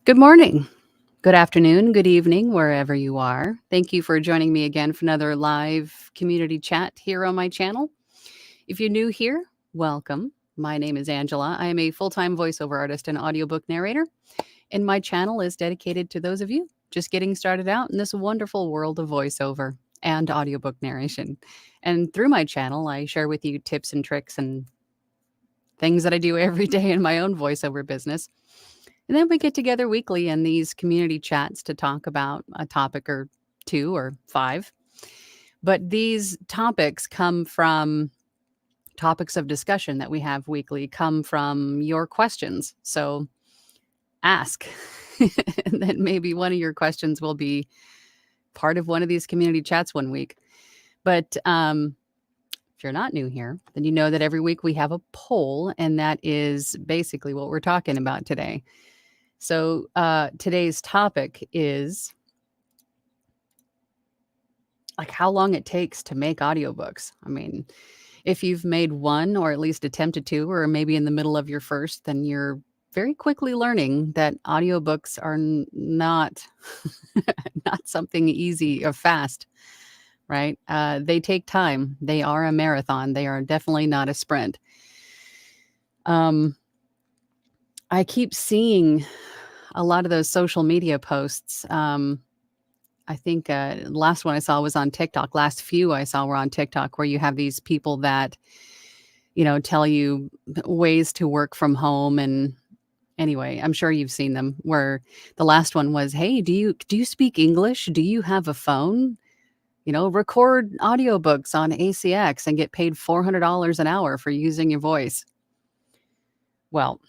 Good morning, good afternoon, good evening, wherever you are. Thank you for joining me again for another live community chat here on my channel. If you're new here, welcome. My name is Angela. I am a full time voiceover artist and audiobook narrator, and my channel is dedicated to those of you just getting started out in this wonderful world of voiceover and audiobook narration. And through my channel, I share with you tips and tricks and things that I do every day in my own voiceover business. And then we get together weekly in these community chats to talk about a topic or two or five. But these topics come from topics of discussion that we have weekly, come from your questions. So ask. And then maybe one of your questions will be part of one of these community chats one week. But if you're not new here, then you know that every week we have a poll, and that is basically what we're talking about today. So today's topic is like how long it takes to make audiobooks. I mean, if you've made one or at least attempted to, or maybe in the middle of your first, then you're very quickly learning that audiobooks are not not something easy or fast, right? They take time. They are a marathon. They are definitely not a sprint. I keep seeing a lot of those social media posts. I think last one I saw was on TikTok. Last few I saw were on TikTok, where you have these people that, tell you ways to work from home. And anyway, I'm sure you've seen them, where the last one was, hey, do you speak English? Do you have a phone? Record audiobooks on ACX and get paid $400 an hour for using your voice. Well,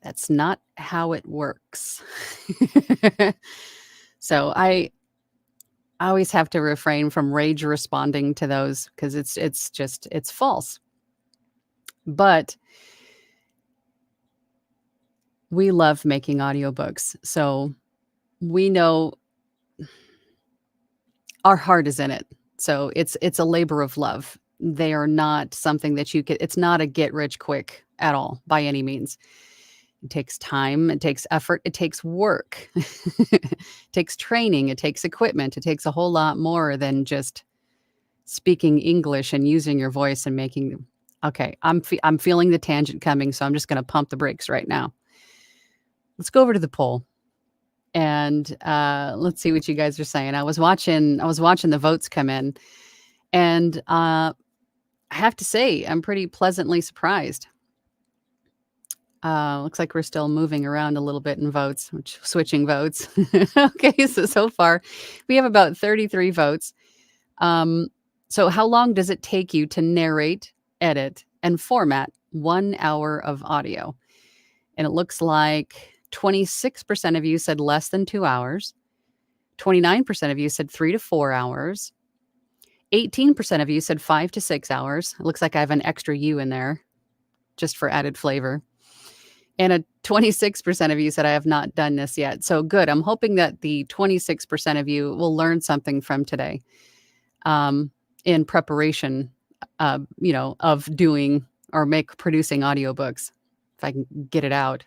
that's not how it works. So I always have to refrain from rage responding to those, because it's false. But we love making audiobooks. So we know our heart is in it. So it's a labor of love. They are not something that it's not a get rich quick at all by any means. It takes time, it takes effort, it takes work, it takes training, it takes equipment, it takes a whole lot more than just speaking English and using your voice and making. Okay, I'm feeling the tangent coming, so I'm just going to pump the brakes right now. Let's go over to the poll, and let's see what you guys are saying. I was watching the votes come in, and I have to say I'm pretty pleasantly surprised. Looks like we're still moving around a little bit in votes, switching votes. Okay, so far we have about 33 votes. So how long does it take you to narrate, edit, and format 1 hour of audio? And it looks like 26% of you said less than 2 hours. 29% of you said 3 to 4 hours. 18% of you said 5 to 6 hours. It looks like I have an extra U in there just for added flavor. And 26% of you said, I have not done this yet. So good. I'm hoping that the 26% of you will learn something from today in preparation, of doing or producing audiobooks, if I can get it out.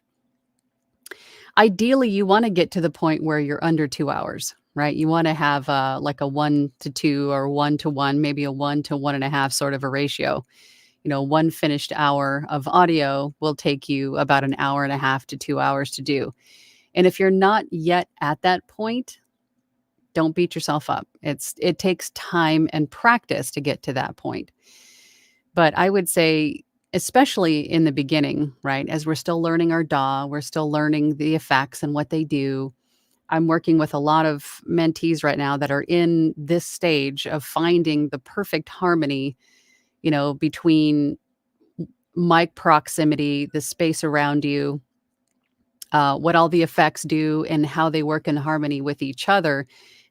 Ideally, you want to get to the point where you're under 2 hours, right? You want to have like a 1 to 2 or 1 to 1, maybe a 1 to 1.5 sort of a ratio. One finished hour of audio will take you about an hour and a half to 2 hours to do. And if you're not yet at that point, don't beat yourself up. It takes time and practice to get to that point. But I would say, especially in the beginning, right, as we're still learning our DAW, we're still learning the effects and what they do. I'm working with a lot of mentees right now that are in this stage of finding the perfect harmony, between mic proximity, the space around you, what all the effects do and how they work in harmony with each other.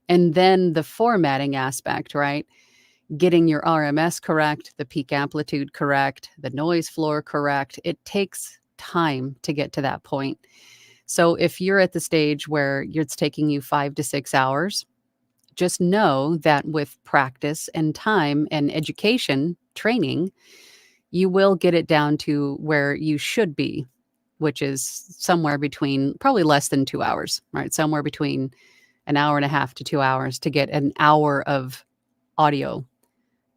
And then the formatting aspect, right? Getting your RMS correct, the peak amplitude correct, the noise floor correct. It takes time to get to that point. So if you're at the stage where it's taking you 5 to 6 hours, just know that with practice and time and education, training, you will get it down to where you should be which is somewhere between probably less than 2 hours, right? Somewhere between an hour and a half to 2 hours to get an hour of audio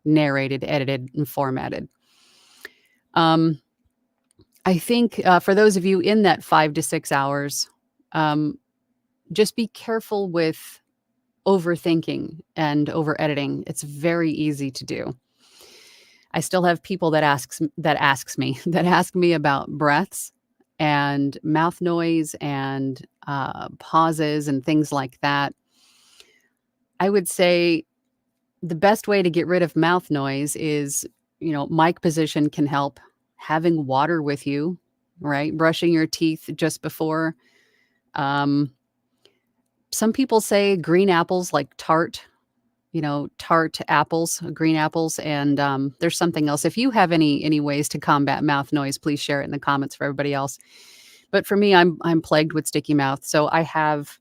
narrated, edited, and formatted. I think for those of you in that 5 to 6 hours, just be careful with overthinking and over editing. It's very easy to do. I still have people that ask me about breaths and mouth noise and pauses and things like that. I would say the best way to get rid of mouth noise is, mic position can help. Having water with you, right? Brushing your teeth just before. Some people say green apples, like tart apples, green apples, and there's something else. If you have any ways to combat mouth noise, please share it in the comments for everybody else. But for me, I'm plagued with sticky mouth, so I have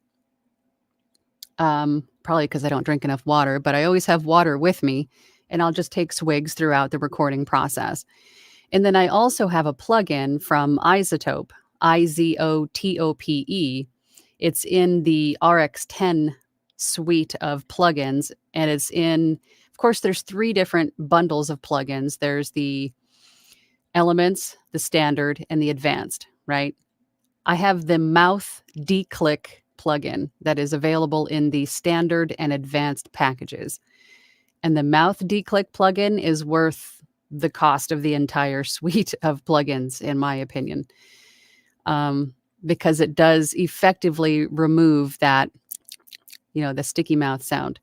probably because I don't drink enough water, but I always have water with me, and I'll just take swigs throughout the recording process. And then I also have a plugin from iZotope, iZotope. It's in the RX10 suite of plugins, and it's in, of course, there's 3 different bundles of plugins. There's the Elements, the Standard, and the Advanced, right? I have the Mouth Declick plugin that is available in the Standard and Advanced packages. And the Mouth Declick plugin is worth the cost of the entire suite of plugins, in my opinion, because it does effectively remove that, the sticky mouth sound.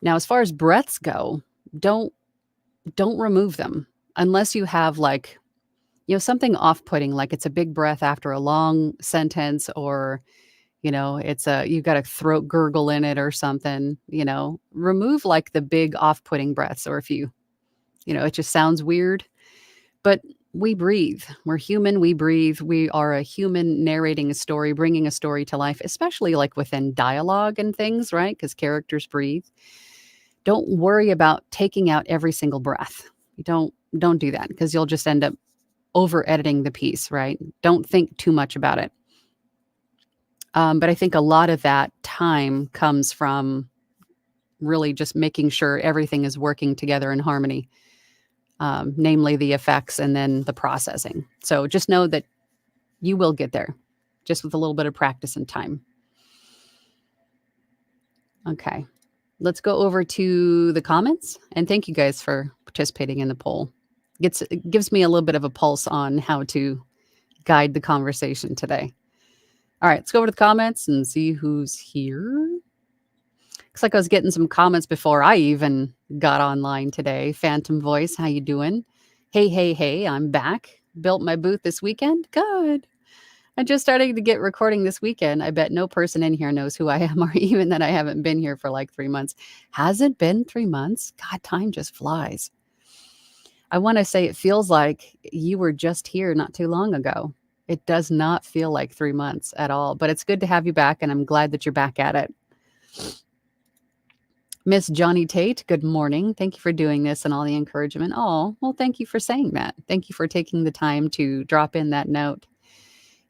Now, as far as breaths go, don't remove them unless you have something off-putting, like it's a big breath after a long sentence, or you've got a throat gurgle in it or something. Remove like the big off-putting breaths, or if it just sounds weird. But we breathe. We're human. We breathe. We are a human narrating a story, bringing a story to life, especially like within dialogue and things, right? Because characters breathe. Don't worry about taking out every single breath. Don't do that, because you'll just end up over editing the piece, right? Don't think too much about it. But I think a lot of that time comes from really just making sure everything is working together in harmony. Namely the effects and then the processing. So just know that you will get there, just with a little bit of practice and time. Okay, let's go over to the comments. And thank you guys for participating in the poll. It gives me a little bit of a pulse on how to guide the conversation today. All right, let's go over to the comments and see who's here. Looks like I was getting some comments before I even got online today. Phantom Voice, how you doing? Hey, I'm back. Built my booth this weekend. Good. I'm just starting to get recording this weekend. I bet no person in here knows who I am, or even that I haven't been here for like 3 months. Has it been 3 months? God, time just flies. I want to say it feels like you were just here not too long ago. It does not feel like 3 months at all, but it's good to have you back, and I'm glad that you're back at it. Miss Johnny Tate, good morning. Thank you for doing this and all the encouragement. Oh, well, thank you for saying that. Thank you for taking the time to drop in that note.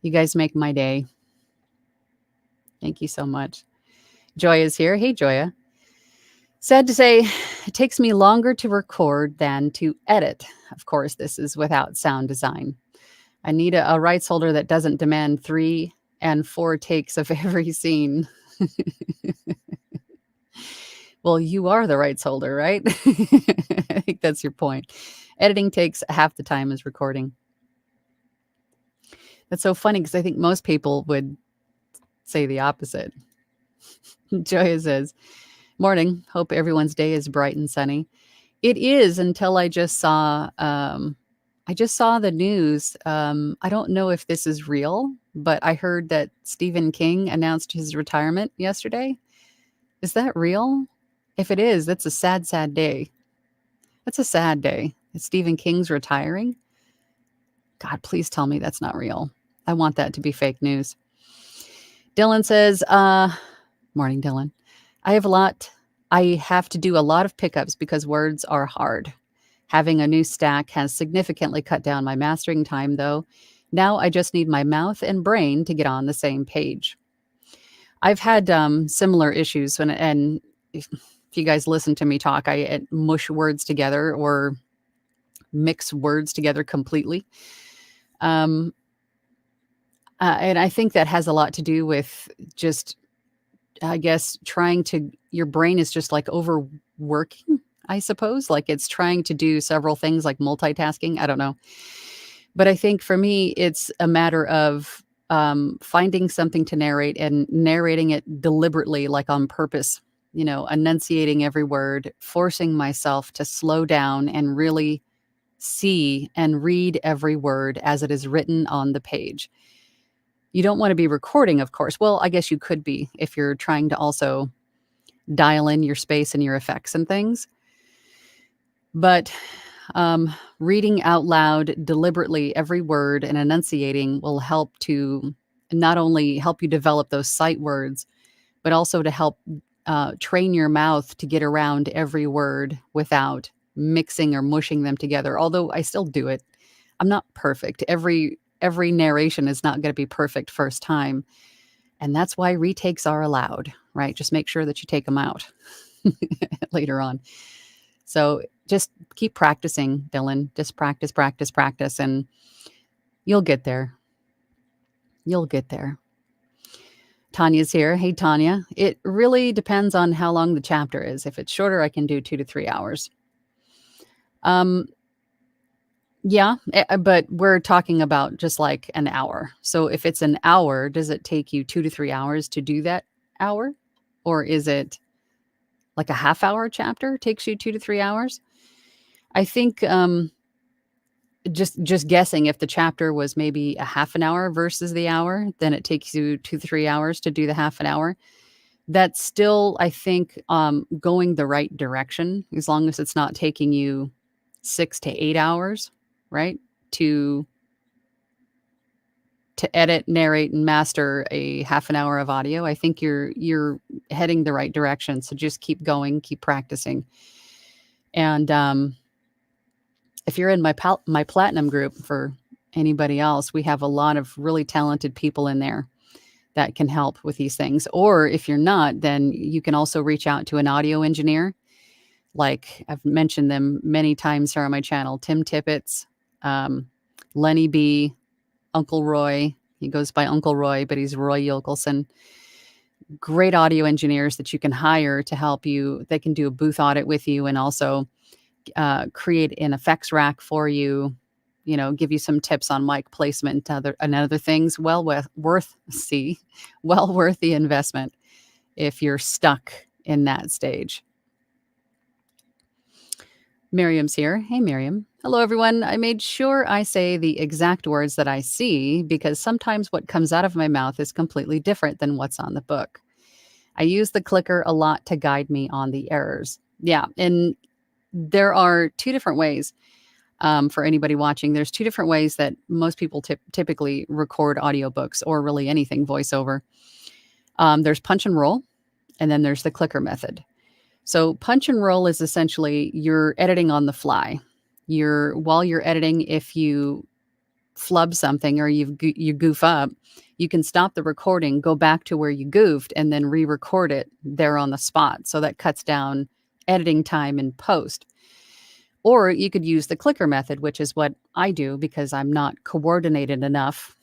You guys make my day. Thank you so much. Joy is here. Hey, Joya. Sad to say, it takes me longer to record than to edit. Of course, this is without sound design. I need a rights holder that doesn't demand 3 and 4 takes of every scene. Well, you are the rights holder, right? I think that's your point. Editing takes half the time as recording. That's so funny, because I think most people would say the opposite. Joya says, morning. Hope everyone's day is bright and sunny. It is, until I just saw the news. I don't know if this is real, but I heard that Stephen King announced his retirement yesterday. Is that real? If it is, that's a sad, sad day. That's a sad day. That Stephen King's retiring. God, please tell me that's not real. I want that to be fake news. Dylan says, morning, Dylan. I have to do a lot of pickups because words are hard. Having a new stack has significantly cut down my mastering time, though. Now I just need my mouth and brain to get on the same page. I've had similar issues and if you guys listen to me talk, I mush words together or mix words together completely. Um, and I think that has a lot to do with just, I guess, your brain is just like overworking, I suppose. Like it's trying to do several things like multitasking. I don't know. But I think for me, it's a matter of finding something to narrate and narrating it deliberately, like on purpose, enunciating every word, forcing myself to slow down and really see and read every word as it is written on the page. You don't want to be recording, of course. Well, I guess you could be if you're trying to also dial in your space and your effects and things. But reading out loud deliberately every word and enunciating will help to not only help you develop those sight words, but also to help train your mouth to get around every word without mixing or mushing them together. Although I still do it. I'm not perfect. Every narration is not going to be perfect first time. And that's why retakes are allowed, right? Just make sure that you take them out later on. So just keep practicing, Dylan. Just practice, practice, practice, and you'll get there. You'll get there. Tanya's here. Hey, Tanya. It really depends on how long the chapter is. If it's shorter, I can do 2 to 3 hours. Yeah, but we're talking about just like an hour. So if it's an hour, does it take you 2 to 3 hours to do that hour? Or is it like a half hour chapter takes you 2 to 3 hours? I think just guessing, if the chapter was maybe a half an hour versus the hour, then it takes you 2 3 hours to do the half an hour. That's still, I think, going the right direction, as long as it's not taking you 6 to 8 hours, right? To edit, narrate, and master a half an hour of audio. I think you're heading the right direction. So just keep going, keep practicing. And if you're in my platinum group, for anybody else, we have a lot of really talented people in there that can help with these things. Or if you're not, then you can also reach out to an audio engineer. Like I've mentioned them many times here on my channel: Tim Tippett's, Lenny B, Uncle Roy. He goes by Uncle Roy, but he's Roy Yelkelson. Great audio engineers that you can hire to help you. They can do a booth audit with you and also create an effects rack for you, give you some tips on mic placement and other things. Well worth the investment if you're stuck in that stage. Miriam's here. Hey, Miriam. Hello, everyone. I made sure I say the exact words that I see because sometimes what comes out of my mouth is completely different than what's on the book. I use the clicker a lot to guide me on the errors. Yeah, and there are two different ways for anybody watching. There's two different ways that most people typically record audiobooks or really anything voiceover. There's punch and roll, and then there's the clicker method. So punch and roll is essentially you're editing on the fly. While you're editing, if you flub something or you goof up, you can stop the recording, go back to where you goofed, and then re-record it there on the spot. So that cuts down editing time in post. Or you could use the clicker method, which is what I do because I'm not coordinated enough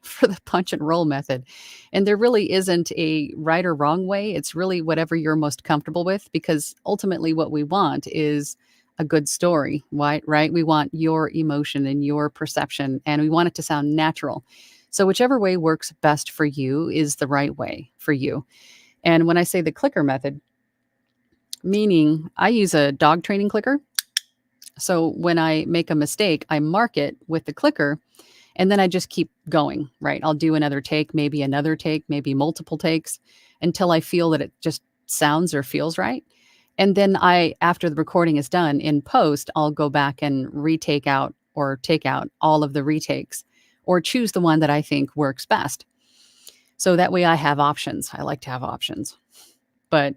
for the punch and roll method. And there really isn't a right or wrong way. It's really whatever you're most comfortable with, because ultimately what we want is a good story, right? We want your emotion and your perception, and we want it to sound natural. So whichever way works best for you is the right way for you. And when I say the clicker method, meaning I use a dog training clicker. So when I make a mistake, I mark it with the clicker, and then I just keep going, right? I'll do another take, maybe multiple takes until I feel that it just sounds or feels right. And then after the recording is done in post, I'll go back and take out all of the retakes or choose the one that I think works best. So that way I have options. I like to have options. But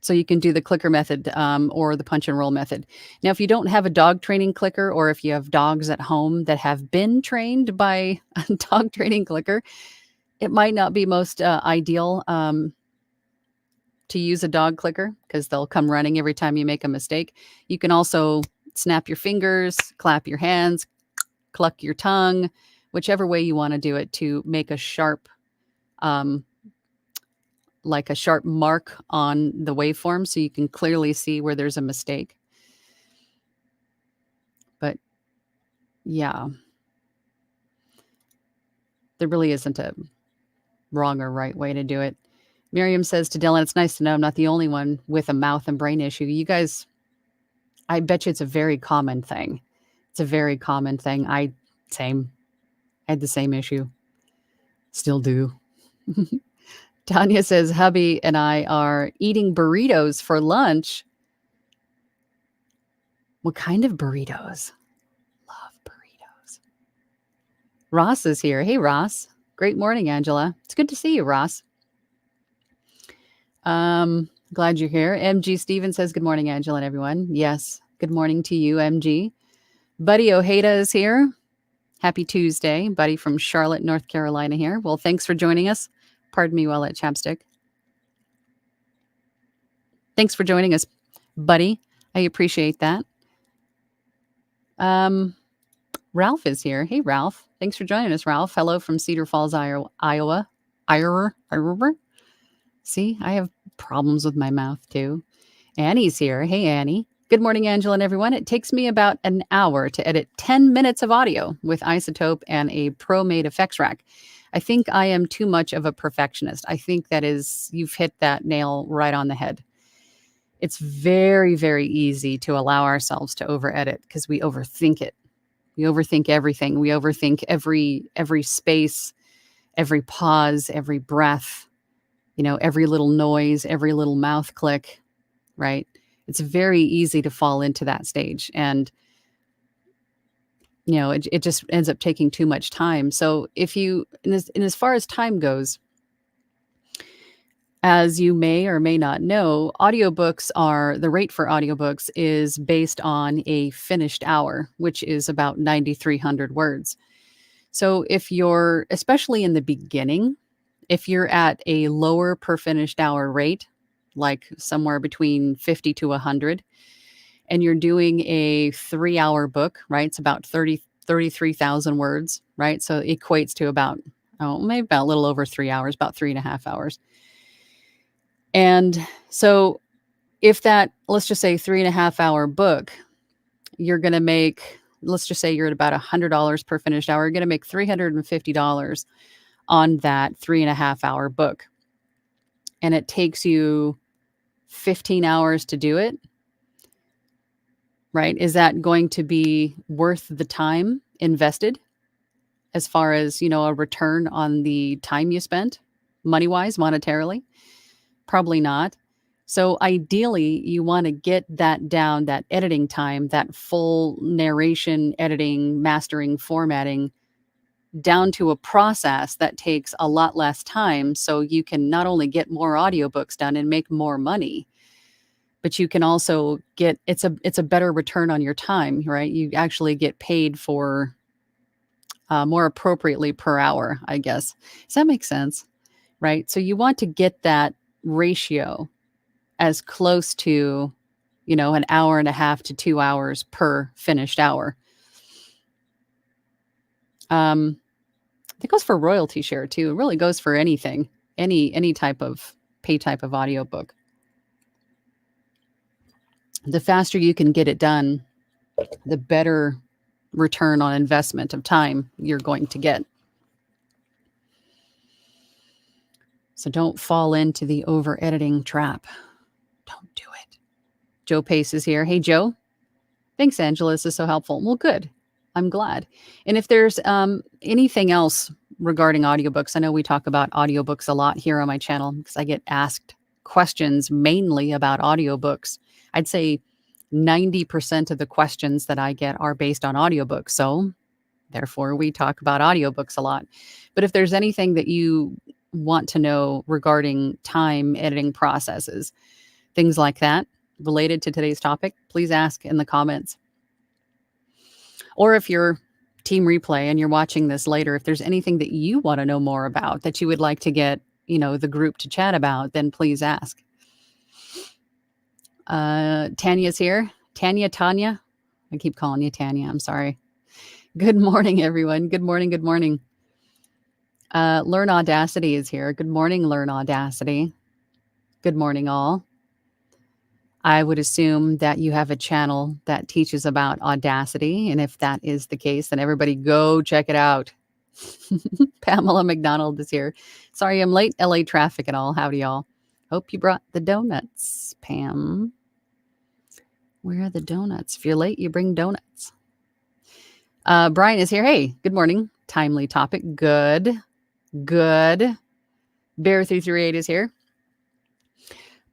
So you can do the clicker method or the punch and roll method. Now, if you don't have a dog training clicker, or if you have dogs at home that have been trained by a dog training clicker, it might not be most ideal to use a dog clicker because they'll come running every time you make a mistake. You can also snap your fingers, clap your hands, cluck your tongue, whichever way you want to do it to make a sharp, like a sharp mark on the waveform so you can clearly see where there's a mistake. But yeah, there really isn't a wrong or right way to do it. Miriam says to Dylan, it's nice to know I'm not the only one with a mouth and brain issue. You guys, I bet you it's a very common thing. It's a very common thing. I had the same issue. Still do. Tanya says, hubby and I are eating burritos for lunch. What kind of burritos? Love burritos. Ross is here. Hey, Ross. Great morning, Angela. It's good to see you, Ross. Glad you're here. MG Steven says, good morning, Angela and everyone. Yes. Good morning to you, MG. Buddy Ojeda is here. Happy Tuesday. Buddy from Charlotte, North Carolina here. Well, thanks for joining us. Pardon me while at chapstick. Thanks for joining us, buddy. I appreciate that. Ralph is here. Hey, Ralph. Thanks for joining us, Ralph. Hello from Cedar Falls, Iowa. See, I have problems with my mouth too. Annie's here. Hey, Annie. Good morning, Angela and everyone. It takes me about an hour to edit 10 minutes of audio with Isotope and a pro-made effects rack. I think I am too much of a perfectionist. I think that is, you've hit that nail right on the head. It's very, very easy to allow ourselves to over-edit because we overthink it. We overthink everything. We overthink every space, every pause, every breath, every little noise, every little mouth click, right? It's very easy to fall into that stage. And, it just ends up taking too much time. So if you, and as far as time goes, as you may or may not know, the rate for audiobooks is based on a finished hour, which is about 9,300 words. So if you're, especially in the beginning, if you're at a lower per finished hour rate, like somewhere between 50 to 100, and you're doing a 3-hour book, right? It's about 33,000 words, right? So it equates to about, maybe about a little over 3 hours, about 3.5 hours. And so if that, let's just say 3.5 hour book, you're going to make, let's just say you're at about $100 per finished hour, you're going to make $350 on that 3.5 hour book. And it takes you 15 hours to do it, right? Is that going to be worth the time invested as far as, a return on the time you spent money-wise, monetarily? Probably not. So ideally, you want to get that down, that editing time, that full narration, editing, mastering, formatting, down to a process that takes a lot less time. So you can not only get more audiobooks done and make more money, but you can also get, it's a better return on your time, right? You actually get paid for more appropriately per hour, I guess. Does that make sense? Right? So you want to get that ratio as close to, an hour and a half to 2 hours per finished hour. It goes for royalty share too. It really goes for anything, any type of pay type of audiobook. The faster you can get it done, the better return on investment of time you're going to get. So don't fall into the over editing trap. Don't do it. Joe Pace is here. Hey, Joe. Thanks, Angela. This is so helpful. Well, good. I'm glad. And if there's anything else regarding audiobooks, I know we talk about audiobooks a lot here on my channel because I get asked questions mainly about audiobooks. I'd say 90% of the questions that I get are based on audiobooks. So therefore, we talk about audiobooks a lot. But if there's anything that you want to know regarding time editing processes, things like that related to today's topic, please ask in the comments. Or if you're team replay and you're watching this later, if there's anything that you want to know more about that you would like to get, the group to chat about, then please ask. Tanya's here. Tanya. I keep calling you Tanya. I'm sorry. Good morning, everyone. Good morning. Good morning. Learn Audacity is here. Good morning, Learn Audacity. Good morning, all. I would assume that you have a channel that teaches about Audacity. And if that is the case, then everybody go check it out. Pamela McDonald is here. Sorry, I'm late. LA traffic and all. Howdy, y'all. Hope you brought the donuts, Pam. Where are the donuts? If you're late, you bring donuts. Brian is here. Hey, good morning. Timely topic. Good. Bear338 is here.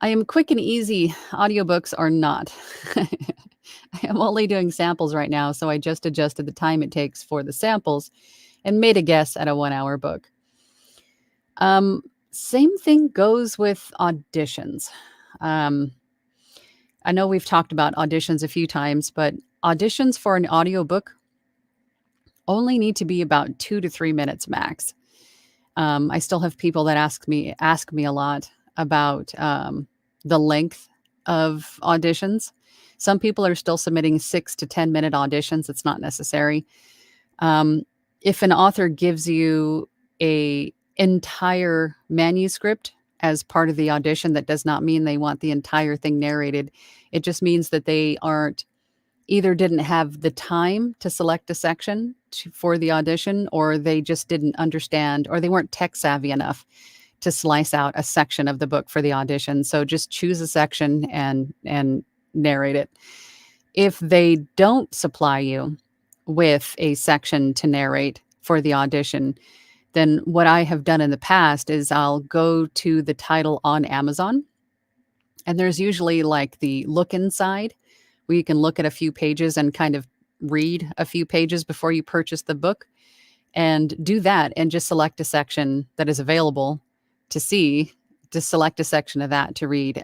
I am quick and easy. Audiobooks are not. I am only doing samples right now, so I just adjusted the time it takes for the samples and made a guess at a 1-hour book. Same thing goes with auditions. I know we've talked about auditions a few times, but auditions for an audiobook only need to be about 2 to 3 minutes max. I still have people that ask me a lot about the length of auditions. Some people are still submitting 6 to 10 minute auditions. It's not necessary. If an author gives you a entire manuscript as part of the audition, that does not mean they want the entire thing narrated. It just means that they didn't have the time to select a section for the audition, or they just didn't understand, or they weren't tech savvy enough to slice out a section of the book for the audition. So just choose a section and narrate it. If they don't supply you with a section to narrate for the audition, then what I have done in the past is I'll go to the title on Amazon, and there's usually like the look inside where you can look at a few pages and kind of read a few pages before you purchase the book, and do that and just select a section that is available to see, to select a section of that to read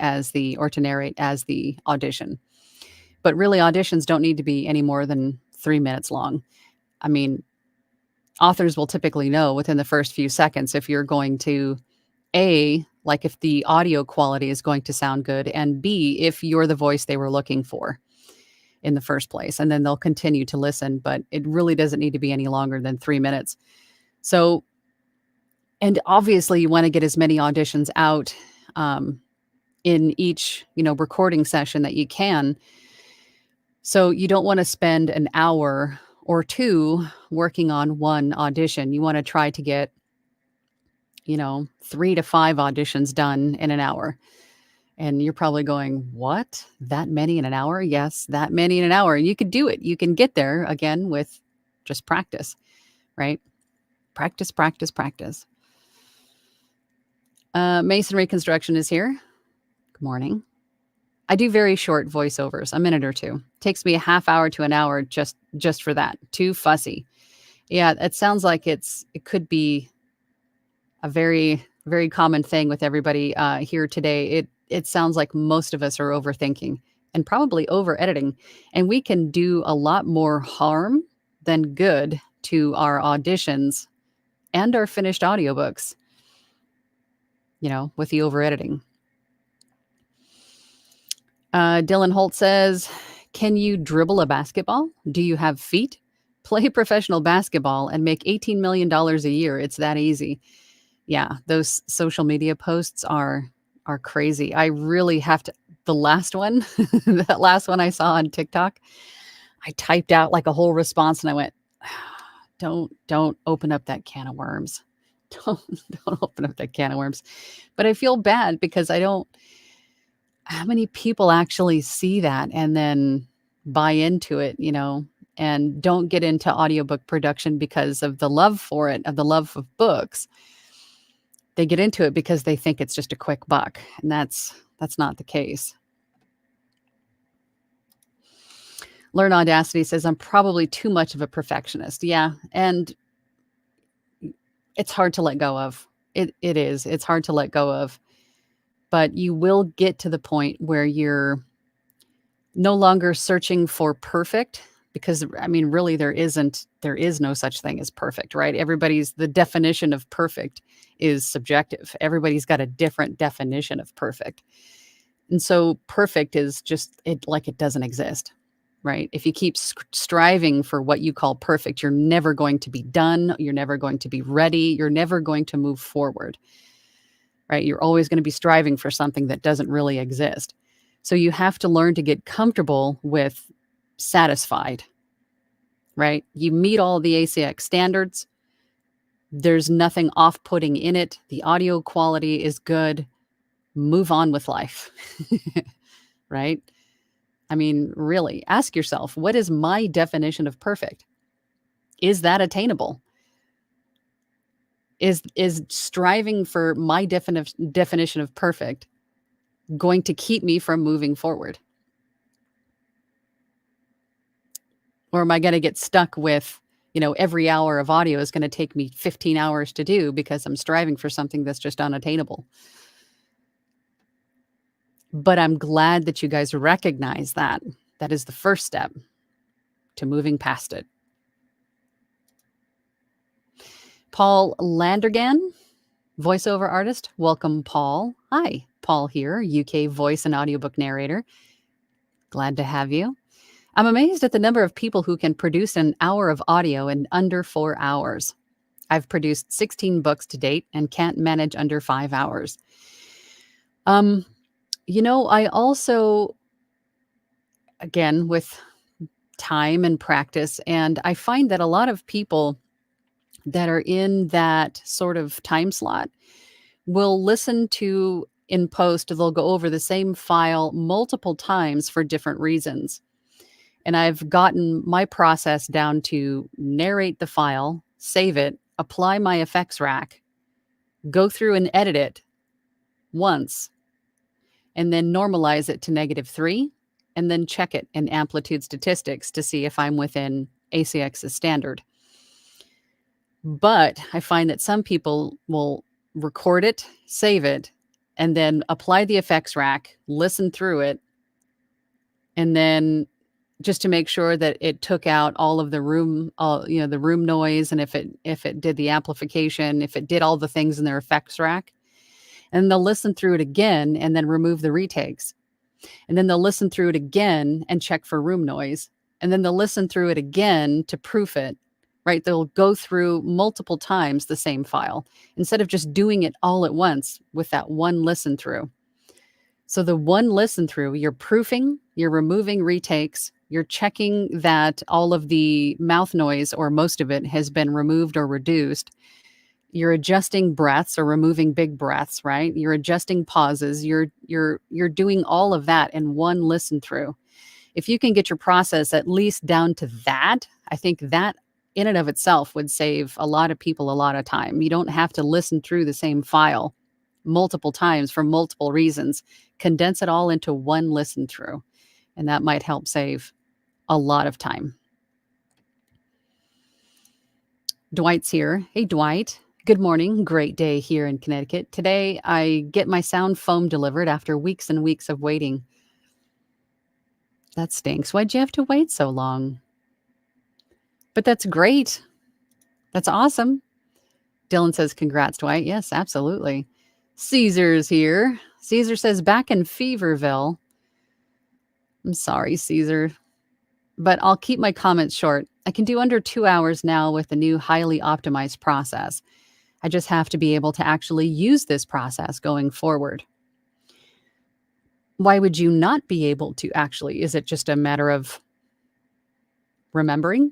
or to narrate as the audition. But really, auditions don't need to be any more than 3 minutes long. I mean, authors will typically know within the first few seconds if you're going to, like if the audio quality is going to sound good, and B, if you're the voice they were looking for in the first place. And then they'll continue to listen, but it really doesn't need to be any longer than 3 minutes. So, and obviously you want to get as many auditions out in each, recording session that you can. So you don't want to spend an hour or two working on one audition. You want to try to get, 3 to 5 auditions done in an hour. And you're probably going, what? That many in an hour? Yes, that many in an hour. And you could do it. You can get there again with just practice, right? Practice. Masonry Construction is here. Good morning. I do very short voiceovers, a minute or two. Takes me a half hour to an hour just for that. Too fussy. Yeah, it sounds like it could be a very, very common thing with everybody here today. It sounds like most of us are overthinking and probably over editing, and we can do a lot more harm than good to our auditions and our finished audiobooks, with the over editing. Dylan Holt says, can you dribble a basketball? Do you have feet? Play professional basketball and make $18 million a year. It's that easy. Yeah, those social media posts are crazy. I really have to, the last one, that last one I saw on TikTok, I typed out like a whole response and I went, don't open up that can of worms. Don't open up that can of worms. But I feel bad because how many people actually see that and then buy into it, and don't get into audiobook production because of the love for it, of the love of books. They get into it because they think it's just a quick buck, and that's not the case. Learn Audacity says, I'm probably too much of a perfectionist. Yeah, and it's hard to let go of. It is. It's hard to let go of. but you will get to the point where you're no longer searching for perfect, because I mean, really, there is no such thing as perfect, right? The definition of perfect is subjective. Everybody's got a different definition of perfect. And so perfect is just like it doesn't exist, right? If you keep striving for what you call perfect, you're never going to be done. You're never going to be ready. You're never going to move forward, right? You're always going to be striving for something that doesn't really exist. So you have to learn to get comfortable with satisfied, right? You meet all the ACX standards. There's nothing off-putting in it. The audio quality is good. Move on with life, right? I mean, really, ask yourself, what is my definition of perfect? Is that attainable? Is striving for my definition of perfect going to keep me from moving forward? Or am I going to get stuck with, every hour of audio is going to take me 15 hours to do because I'm striving for something that's just unattainable? But I'm glad that you guys recognize that. That is the first step to moving past it. Paul Landergan, voiceover artist. Welcome, Paul. Hi, Paul here, UK voice and audiobook narrator. Glad to have you. I'm amazed at the number of people who can produce an hour of audio in under 4 hours. I've produced 16 books to date and can't manage under 5 hours. I also, again, with time and practice, and I find that a lot of people that are in that sort of time slot will listen to in post, they'll go over the same file multiple times for different reasons. And I've gotten my process down to narrate the file, save it, apply my effects rack, go through and edit it once, and then normalize it to -3, and then check it in amplitude statistics to see if I'm within ACX's standard. But I find that some people will record it, save it, and then apply the effects rack, listen through it, and then just to make sure that it took out all of the room, the room noise, and if it did the amplification, if it did all the things in their effects rack, and they'll listen through it again and then remove the retakes. And then they'll listen through it again and check for room noise. And then they'll listen through it again to proof it, right? They'll go through multiple times the same file instead of just doing it all at once with that one listen through. So the one listen through, you're proofing, you're removing retakes, you're checking that all of the mouth noise or most of it has been removed or reduced. You're adjusting breaths or removing big breaths, right? You're adjusting pauses. You're doing all of that in one listen through. If you can get your process at least down to that, I think that in and of itself would save a lot of people a lot of time. You don't have to listen through the same file multiple times for multiple reasons. Condense it all into one listen through, and that might help save a lot of time. Dwight's here. Hey, Dwight. Good morning. Great day here in Connecticut. Today, I get my sound foam delivered after weeks and weeks of waiting. That stinks. Why'd you have to wait so long? But that's great. That's awesome. Dylan says, congrats, Dwight. Yes, absolutely. Caesar's here. Caesar says, back in Feverville. I'm sorry, Caesar, but I'll keep my comments short. I can do under 2 hours now with the new highly optimized process. I just have to be able to actually use this process going forward. Why would you not be able to actually? Is it just a matter of remembering?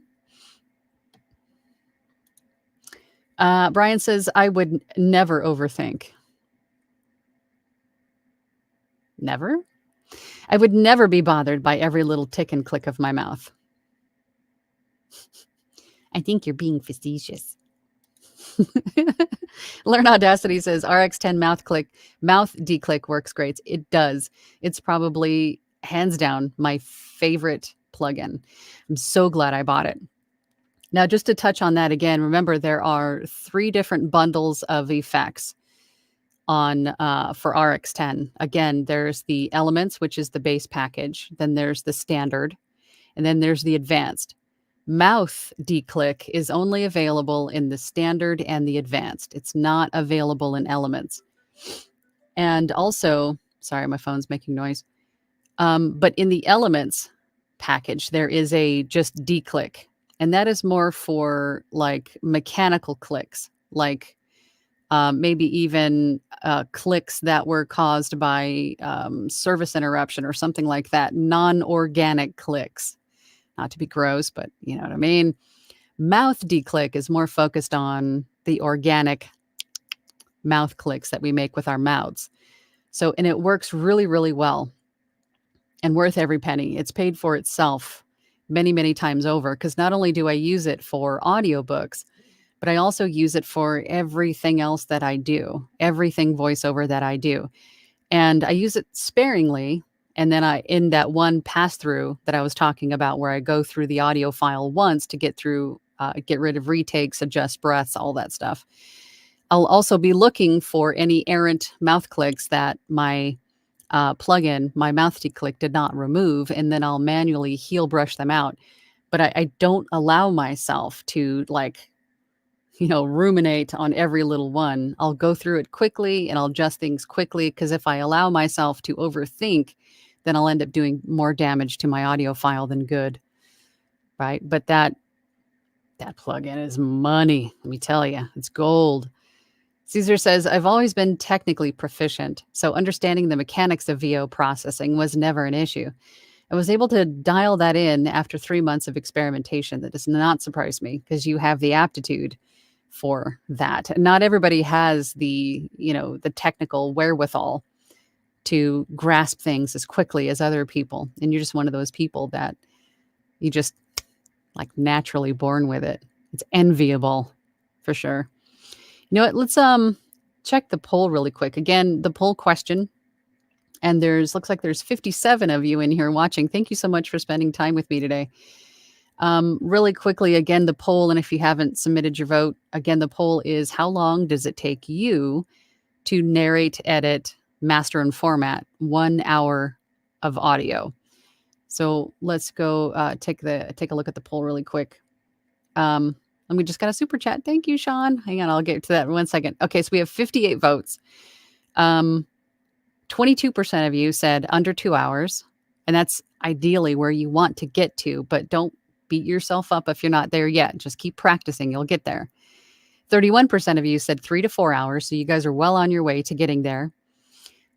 Brian says, I would never overthink. Never? I would never be bothered by every little tick and click of my mouth. I think you're being facetious. Learn Audacity says RX10 mouth declick works great. It does. It's probably hands down my favorite plugin. I'm so glad I bought it. Now, just to touch on that again, remember there are 3 different bundles of effects. on for RX10. Again, there's the Elements, which is the base package. Then there's the Standard, and then there's the Advanced. Mouth declick is only available in the Standard and the Advanced. It's not available in Elements. And also, sorry, my phone's making noise. But in the Elements package, there is a just declick, and that is more for like mechanical clicks, like maybe even clicks that were caused by service interruption or something like that. Non-organic clicks, not to be gross, but you know what I mean. Mouth declick is more focused on the organic mouth clicks that we make with our mouths. So, and it works really, really well and worth every penny. It's paid for itself many, many times over, because not only do I use it for audiobooks, but I also use it for everything else that I do, everything voiceover that I do. And I use it sparingly. And then in that one pass through that I was talking about, where I go through the audio file once to get rid of retakes, adjust breaths, all that stuff. I'll also be looking for any errant mouth clicks that my plugin, my mouth declick, did not remove, and then I'll manually heel brush them out. But I don't allow myself to ruminate on every little one. I'll go through it quickly and I'll adjust things quickly, because if I allow myself to overthink, then I'll end up doing more damage to my audio file than good. Right? But that plugin is money. Let me tell you, it's gold. Caesar says, I've always been technically proficient, so understanding the mechanics of VO processing was never an issue. I was able to dial that in after 3 months of experimentation. That does not surprise me, because you have the aptitude for that. Not everybody has the technical wherewithal to grasp things as quickly as other people. And you're just one of those people that you just naturally born with it. It's enviable for sure. You know what? Let's check the poll really quick. Again, the poll question. And looks like there's 57 of you in here watching. Thank you so much for spending time with me today. Really quickly, again, the poll, and if you haven't submitted your vote, again, the poll is, how long does it take you to narrate, edit, master, and format 1 hour of audio? So let's go take a look at the poll really quick. And we just got a super chat. Thank you, Sean. Hang on, I'll get to that in 1 second. Okay, so we have 58 votes. 22% of you said under 2 hours, and that's ideally where you want to get to, but don't beat yourself up if you're not there yet. Just keep practicing. You'll get there. 31% of you said 3 to 4 hours, so you guys are well on your way to getting there.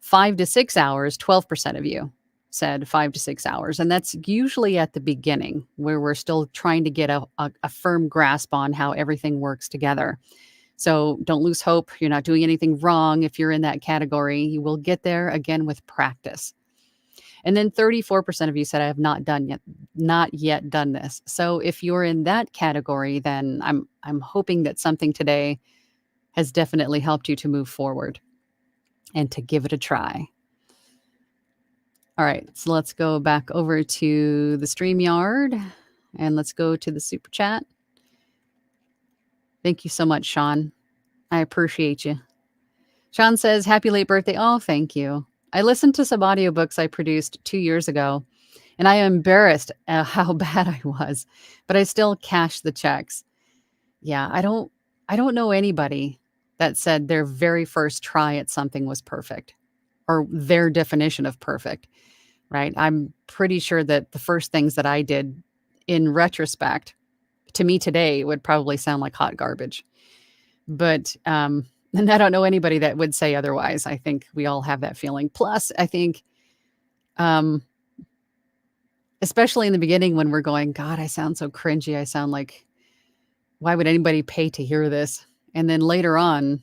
5 to 6 hours, 12% of you said 5 to 6 hours. And that's usually at the beginning, where we're still trying to get a firm grasp on how everything works together. So don't lose hope. You're not doing anything wrong if you're in that category. You will get there, again, with practice. And then 34% of you said, I have not yet done this. So if you're in that category, then I'm hoping that something today has definitely helped you to move forward and to give it a try. All right, so let's go back over to the Streamyard and let's go to the super chat. Thank you so much, Sean. I appreciate you. Sean says, happy late birthday. Oh, thank you. I listened to some audiobooks I produced 2 years ago, and I am embarrassed at how bad I was, but I still cashed the checks. Yeah, I don't know anybody that said their very first try at something was perfect, or their definition of perfect, right? I'm pretty sure that the first things that I did in retrospect, to me today, would probably sound like hot garbage. But and I don't know anybody that would say otherwise. I think we all have that feeling. Plus, I think, especially in the beginning when we're going, God, I sound so cringy. I sound like, why would anybody pay to hear this? And then later on,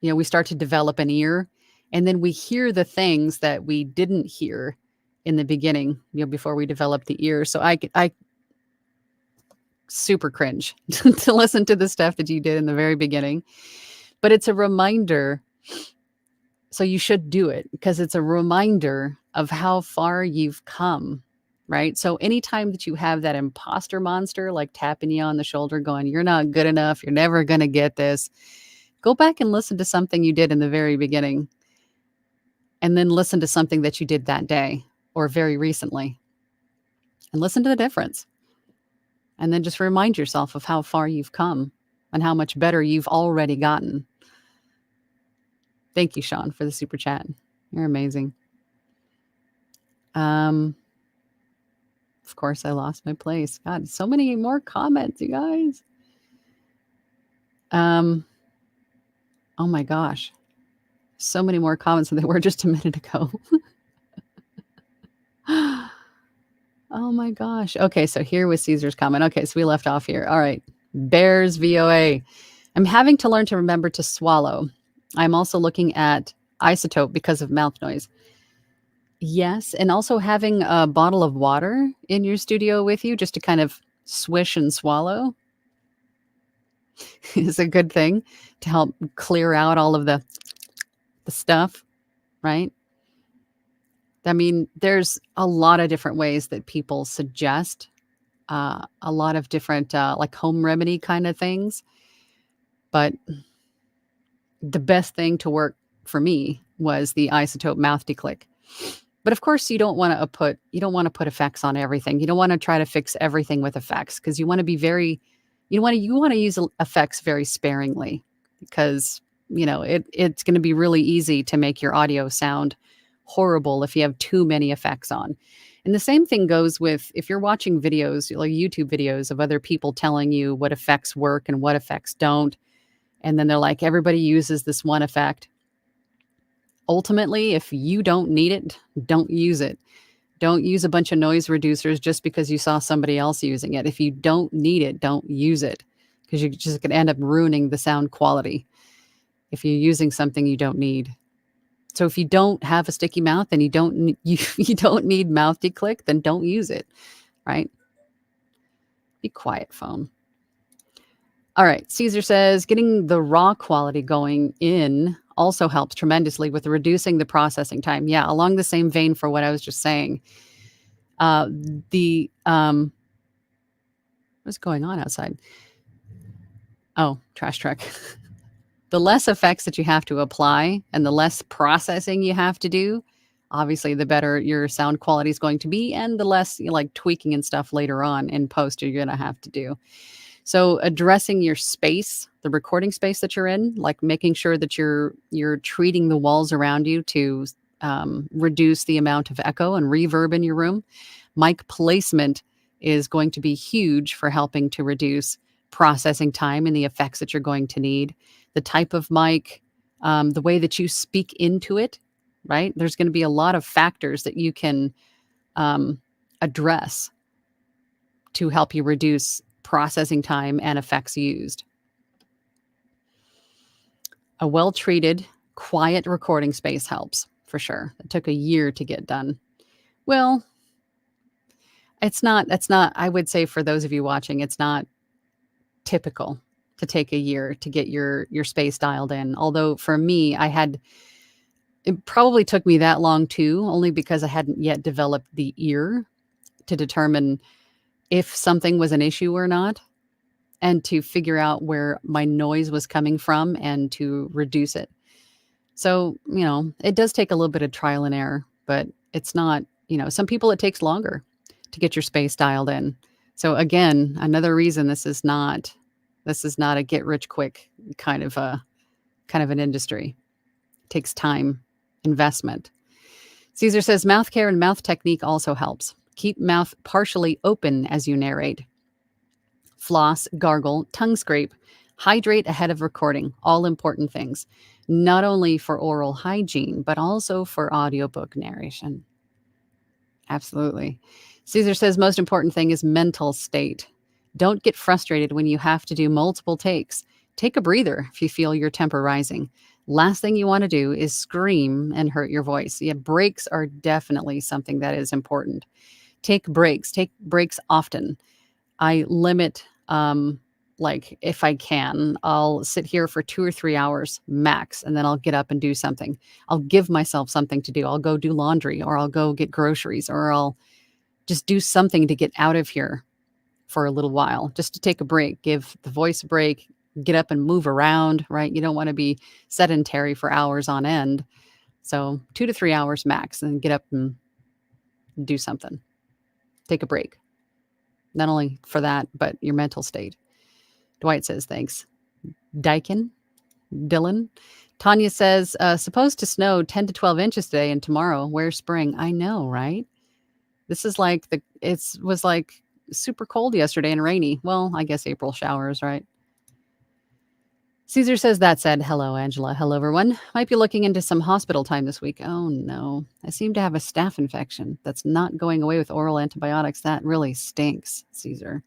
we start to develop an ear, and then we hear the things that we didn't hear in the beginning, before we developed the ear. So I super cringe to listen to the stuff that you did in the very beginning, but it's a reminder. So you should do it, because it's a reminder of how far you've come, right? So anytime that you have that imposter monster, tapping you on the shoulder going, you're not good enough, you're never going to get this, Go back and listen to something you did in the very beginning, and then listen to something that you did that day or very recently, and listen to the difference. And then just remind yourself of how far you've come and how much better you've already gotten. Thank you, Sean, for the super chat. You're amazing. Of course, I lost my place. God, so many more comments, you guys. Oh my gosh. So many more comments than there were just a minute ago. Oh my gosh. Okay, so here was Caesar's comment. Okay, so we left off here. All right. Bears VOA. I'm having to learn to remember to swallow. I'm also looking at isotope because of mouth noise. Yes, and also having a bottle of water in your studio with you just to kind of swish and swallow is a good thing to help clear out all of the stuff, right? I mean, there's a lot of different ways that people suggest a lot of different like home remedy kind of things, but the best thing to work for me was the isotope mouth declick. But of course, you don't want to put effects on everything. You don't want to try to fix everything with effects because you want to be very, you want to use effects very sparingly because it's going to be really easy to make your audio sound horrible if you have too many effects on. And the same thing goes with if you're watching videos, like YouTube videos of other people telling you what effects work and what effects don't. And then they're like, everybody uses this one effect. Ultimately, if you don't need it, don't use it. Don't use a bunch of noise reducers just because you saw somebody else using it. If you don't need it, don't use it because you're just going to end up ruining the sound quality if you're using something you don't need. So if you don't have a sticky mouth and you don't need mouth declick, then don't use it, right? Be quiet, phone. All right. Caesar says, getting the raw quality going in also helps tremendously with reducing the processing time. Yeah, along the same vein for what I was just saying. What's going on outside? Oh, trash truck. The less effects that you have to apply and the less processing you have to do, obviously the better your sound quality is going to be and the less like tweaking and stuff later on in post you're going to have to do. So addressing your space, the recording space that you're in, like making sure that you're treating the walls around you to reduce the amount of echo and reverb in your room. Mic placement is going to be huge for helping to reduce processing time and the effects that you're going to need. The type of mic, the way that you speak into it, right? There's going to be a lot of factors that you can address to help you reduce processing time and effects used. A well-treated, quiet recording space helps, for sure. It took a year to get done. Well, that's not, I would say for those of you watching, it's not typical to take a year to get your space dialed in. Although for me, it probably took me that long too, only because I hadn't yet developed the ear to determine if something was an issue or not, and to figure out where my noise was coming from and to reduce it. So, it does take a little bit of trial and error, but it's not, some people it takes longer to get your space dialed in. So again, another reason this is not a get rich quick kind of an industry. It takes time, investment. Caesar says mouth care and mouth technique also helps. Keep mouth partially open as you narrate. Floss, gargle, tongue scrape, hydrate ahead of recording. All important things, not only for oral hygiene, but also for audiobook narration. Absolutely. Caesar says most important thing is mental state. Don't get frustrated when you have to do multiple takes. Take a breather if you feel your temper rising. Last thing you want to do is scream and hurt your voice. Yeah, breaks are definitely something that is important. Take breaks often. I limit, like if I can, I'll sit here for 2 or 3 hours max, and then I'll get up and do something. I'll give myself something to do. I'll go do laundry, or I'll go get groceries, or I'll just do something to get out of here for a little while, just to take a break, give the voice a break, get up and move around, right? You don't want to be sedentary for hours on end. So 2 to 3 hours max, and get up and do something. Take a break. Not only for that, but your mental state. Dwight says, thanks. Dylan. Tanya says, supposed to snow 10 to 12 inches today and tomorrow. Where's spring? I know, right? This is like was like super cold yesterday and rainy. Well, I guess April showers, right? Caesar says, that said, hello, Angela. Hello, everyone. Might be looking into some hospital time this week. Oh, no. I seem to have a staph infection that's not going away with oral antibiotics. That really stinks, Caesar.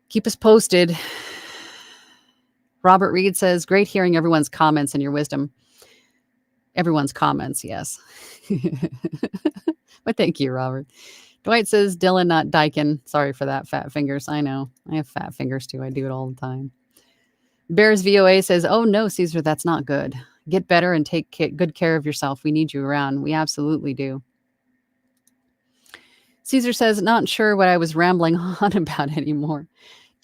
Keep us posted. Robert Reed says, great hearing everyone's comments and your wisdom. Everyone's comments, yes. But thank you, Robert. Dwight says, Dylan, not Dyken. Sorry for that, fat fingers. I know. I have fat fingers, too. I do it all the time. Bears VOA says, oh, no, Caesar, that's not good. Get better and take good care of yourself. We need you around. We absolutely do. Caesar says, not sure what I was rambling on about anymore.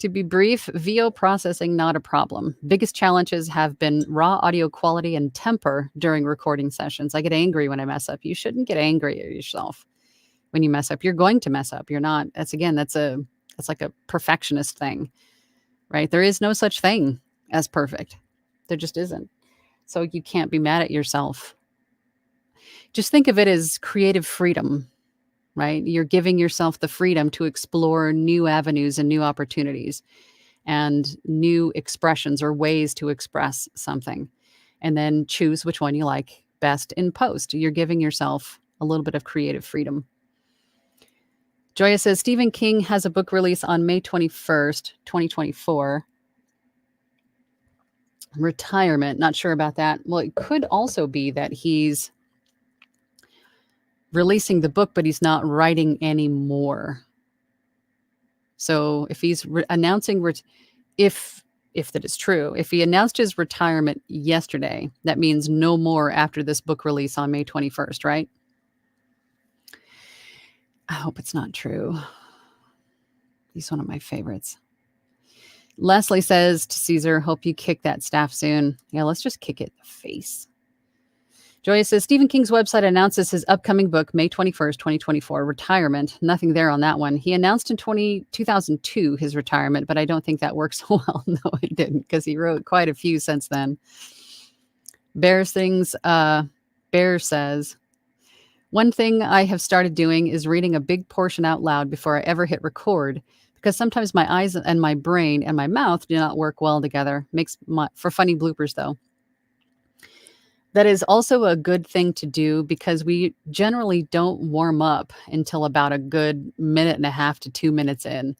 To be brief, VO processing, not a problem. Biggest challenges have been raw audio quality and temper during recording sessions. I get angry when I mess up. You shouldn't get angry at yourself when you mess up. You're going to mess up. You're not. That's like a perfectionist thing, right? There is no such thing as perfect. There just isn't. So you can't be mad at yourself. Just think of it as creative freedom, right? You're giving yourself the freedom to explore new avenues and new opportunities and new expressions or ways to express something, and then choose which one you like best in post. You're giving yourself a little bit of creative freedom. Joya says, Stephen King has a book release on May 21st, 2024. Retirement. Not sure about that. Well, it could also be that he's releasing the book, but he's not writing anymore. So if he's announcing, if that is true, if he announced his retirement yesterday, that means no more after this book release on May 21st, right? I hope it's not true. He's one of my favorites. Leslie says to Caesar, hope you kick that staff soon. Yeah, let's just kick it in the face. Joya says, Stephen King's website announces his upcoming book, May 21st, 2024, Retirement. Nothing there on that one. He announced in 2002 his retirement, but I don't think that works so well. No, it didn't, because he wrote quite a few since then. Bear says, one thing I have started doing is reading a big portion out loud before I ever hit record, because sometimes my eyes and my brain and my mouth do not work well together. For funny bloopers, though. That is also a good thing to do, because we generally don't warm up until about a good minute and a half to 2 minutes in.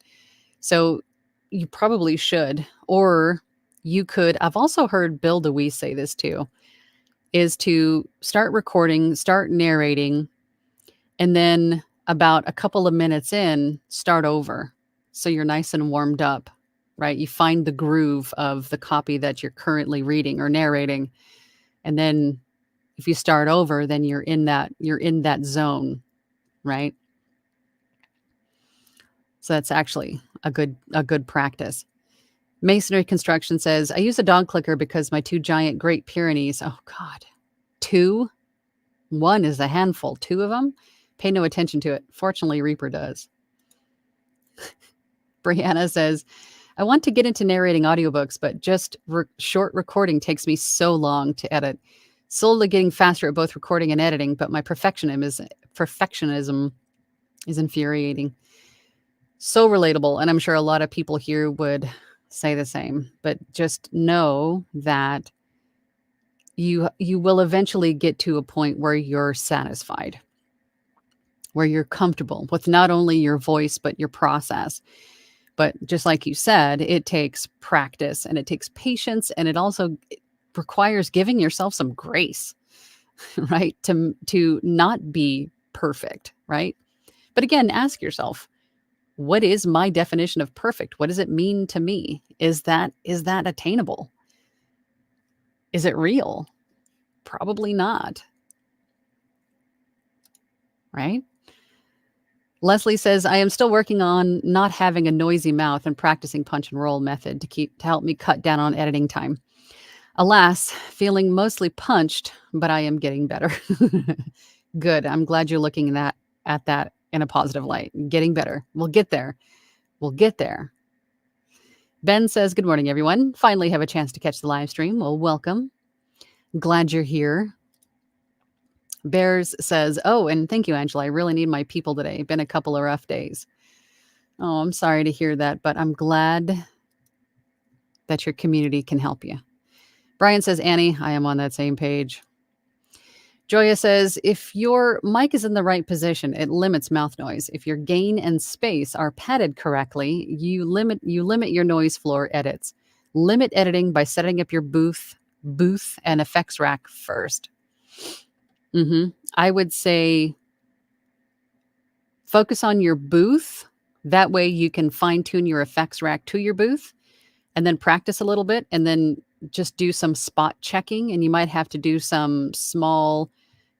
So you probably should, or you could. I've also heard Bill DeWeese say this too, is to start recording, start narrating, and then about a couple of minutes in, start over. So you're nice and warmed up, right? You find the groove of the copy that you're currently reading or narrating. And then if you start over, then you're in that zone, right? So that's actually a good practice. Masonry Construction says, I use a dog clicker because my 2 giant Great Pyrenees, oh God, 2? 1 is a handful, 2 of them? Pay no attention to it. Fortunately, Reaper does. Brianna says, I want to get into narrating audiobooks, but just short recording takes me so long to edit. Slowly getting faster at both recording and editing, but my perfectionism is infuriating. So relatable, and I'm sure a lot of people here would say the same. But just know that you will eventually get to a point where you're satisfied, where you're comfortable with not only your voice, but your process. But just like you said, it takes practice and it takes patience, and it also requires giving yourself some grace, right? To not be perfect, right? But again, ask yourself, what is my definition of perfect? What does it mean to me? Is that attainable? Is it real? Probably not. Right? Leslie says, I am still working on not having a noisy mouth and practicing punch and roll method to help me cut down on editing time. Alas, feeling mostly punched, but I am getting better. Good. I'm glad you're looking at that in a positive light. Getting better. We'll get there. We'll get there. Ben says, good morning, everyone. Finally have a chance to catch the live stream. Well, welcome. Glad you're here. Bears says, oh, and thank you, Angela. I really need my people today. Been a couple of rough days. Oh, I'm sorry to hear that, but I'm glad that your community can help you. Brian says, Annie, I am on that same page. Joya says, if your mic is in the right position, it limits mouth noise. If your gain and space are padded correctly, you limit your noise floor edits. Limit editing by setting up your booth and effects rack first. I would say focus on your booth. That way you can fine tune your effects rack to your booth and then practice a little bit and then just do some spot checking. And you might have to do some small,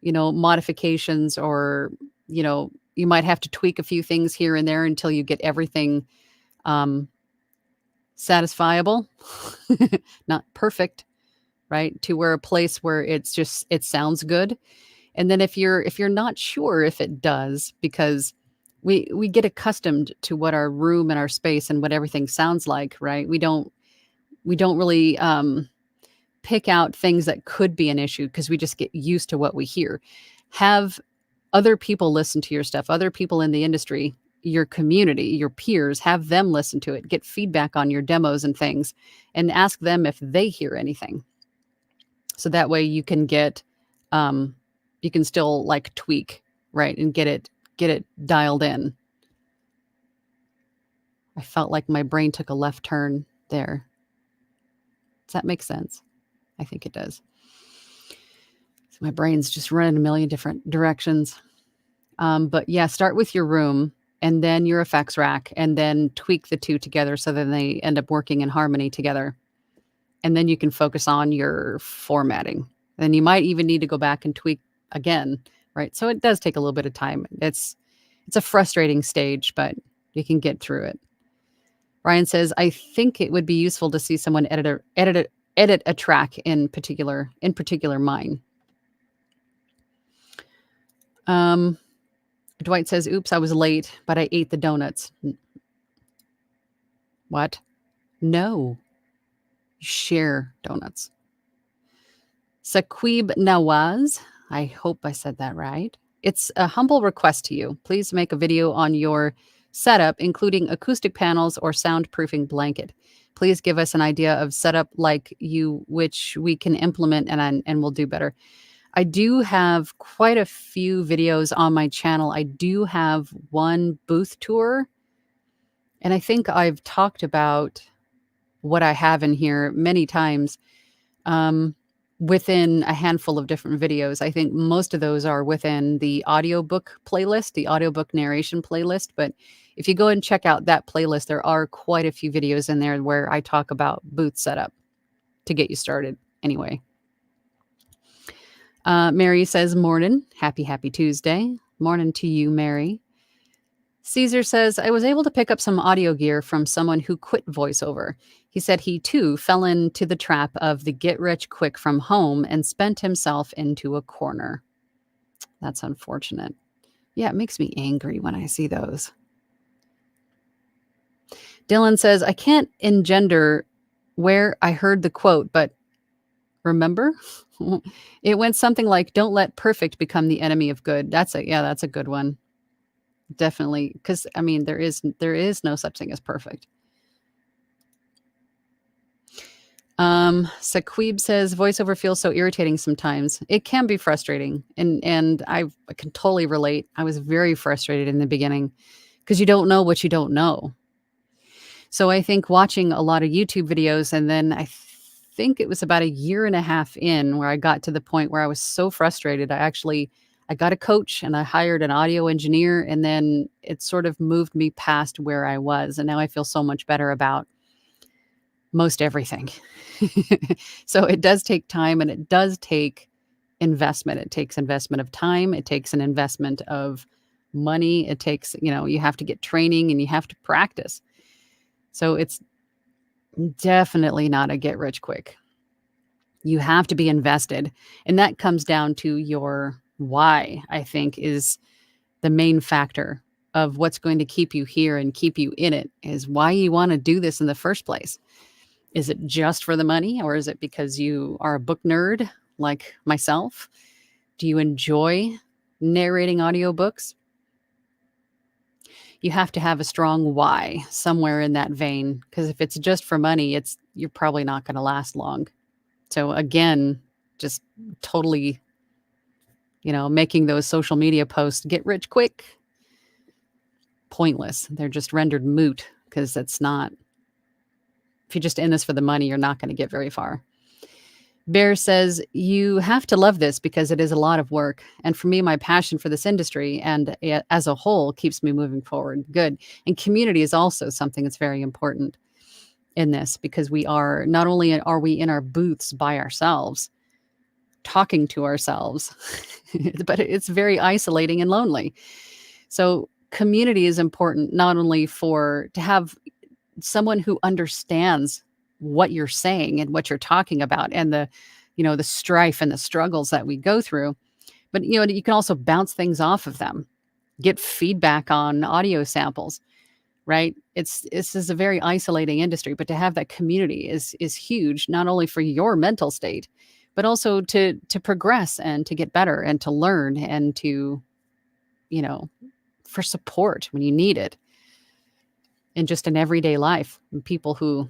modifications, or, you might have to tweak a few things here and there until you get everything satisfiable, not perfect, right? To where a place where it sounds good. And then if you're not sure if it does, because we get accustomed to what our room and our space and what everything sounds like, right? We don't really pick out things that could be an issue because we just get used to what we hear. Have other people listen to your stuff, other people in the industry, your community, your peers, have them listen to it, get feedback on your demos and things, and ask them if they hear anything. So that way you can get, you can still like tweak, right? And get it dialed in. I felt like my brain took a left turn there. Does that make sense? I think it does. So my brain's just running a million different directions. But yeah, start with your room and then your effects rack and then tweak the two together so that they end up working in harmony together. And then you can focus on your formatting. Then you might even need to go back and tweak again, right? So it does take a little bit of time. It's a frustrating stage, but you can get through it. Ryan says, I think it would be useful to see someone edit a track in particular mine. Dwight says, oops, I was late, but I ate the donuts. What? No. Share donuts. Saqib Nawaz, I hope I said that right. It's a humble request to you. Please make a video on your setup, including acoustic panels or soundproofing blanket. Please give us an idea of setup which we can implement and we'll do better. I do have quite a few videos on my channel. I do have one booth tour, and I think I've talked about what I have in here many times within a handful of different videos. I think most of those are within the audiobook playlist, the audiobook narration playlist. But if you go and check out that playlist, there are quite a few videos in there where I talk about booth setup to get you started anyway. Mary says, morning. Happy Tuesday. Morning to you, Mary. Caesar says, I was able to pick up some audio gear from someone who quit voiceover. He said he too fell into the trap of the get rich quick from home and spent himself into a corner. That's unfortunate. Yeah, it makes me angry when I see those. Dylan says, I can't engender where I heard the quote, but remember? It went something like, don't let perfect become the enemy of good. That's a good one. Definitely. Because I mean, there is no such thing as perfect. Saqib says, voiceover feels so irritating sometimes. It can be frustrating. And I can totally relate. I was very frustrated in the beginning because you don't know what you don't know. So I think watching a lot of YouTube videos, and then I think it was about a year and a half in where I got to the point where I was so frustrated. I got a coach and I hired an audio engineer, and then it sort of moved me past where I was. And now I feel so much better about most everything. So it does take time, and it does take investment. It takes investment of time. It takes an investment of money. It takes, you have to get training and you have to practice. So it's definitely not a get rich quick. You have to be invested. And that comes down to your why, I think, is the main factor of what's going to keep you here and keep you in it, is why you want to do this in the first place. Is it just for the money, or is it because you are a book nerd like myself? Do you enjoy narrating audiobooks? You have to have a strong why somewhere in that vein, because if it's just for money, you're probably not going to last long. So again, just totally, making those social media posts get rich quick, pointless. They're just rendered moot, because if you're just in this for the money, you're not going to get very far. Bear says, you have to love this because it is a lot of work. And for me, my passion for this industry and as a whole keeps me moving forward. Good. And community is also something that's very important in this, because not only are we in our booths by ourselves, talking to ourselves, but it's very isolating and lonely. So community is important, not only to have someone who understands what you're saying and what you're talking about, and the strife and the struggles that we go through, but you can also bounce things off of them, get feedback on audio samples, right? This is a very isolating industry, but to have that community is huge, not only for your mental state, but also to progress and to get better and to learn and to, for support when you need it, in just an everyday life, and people who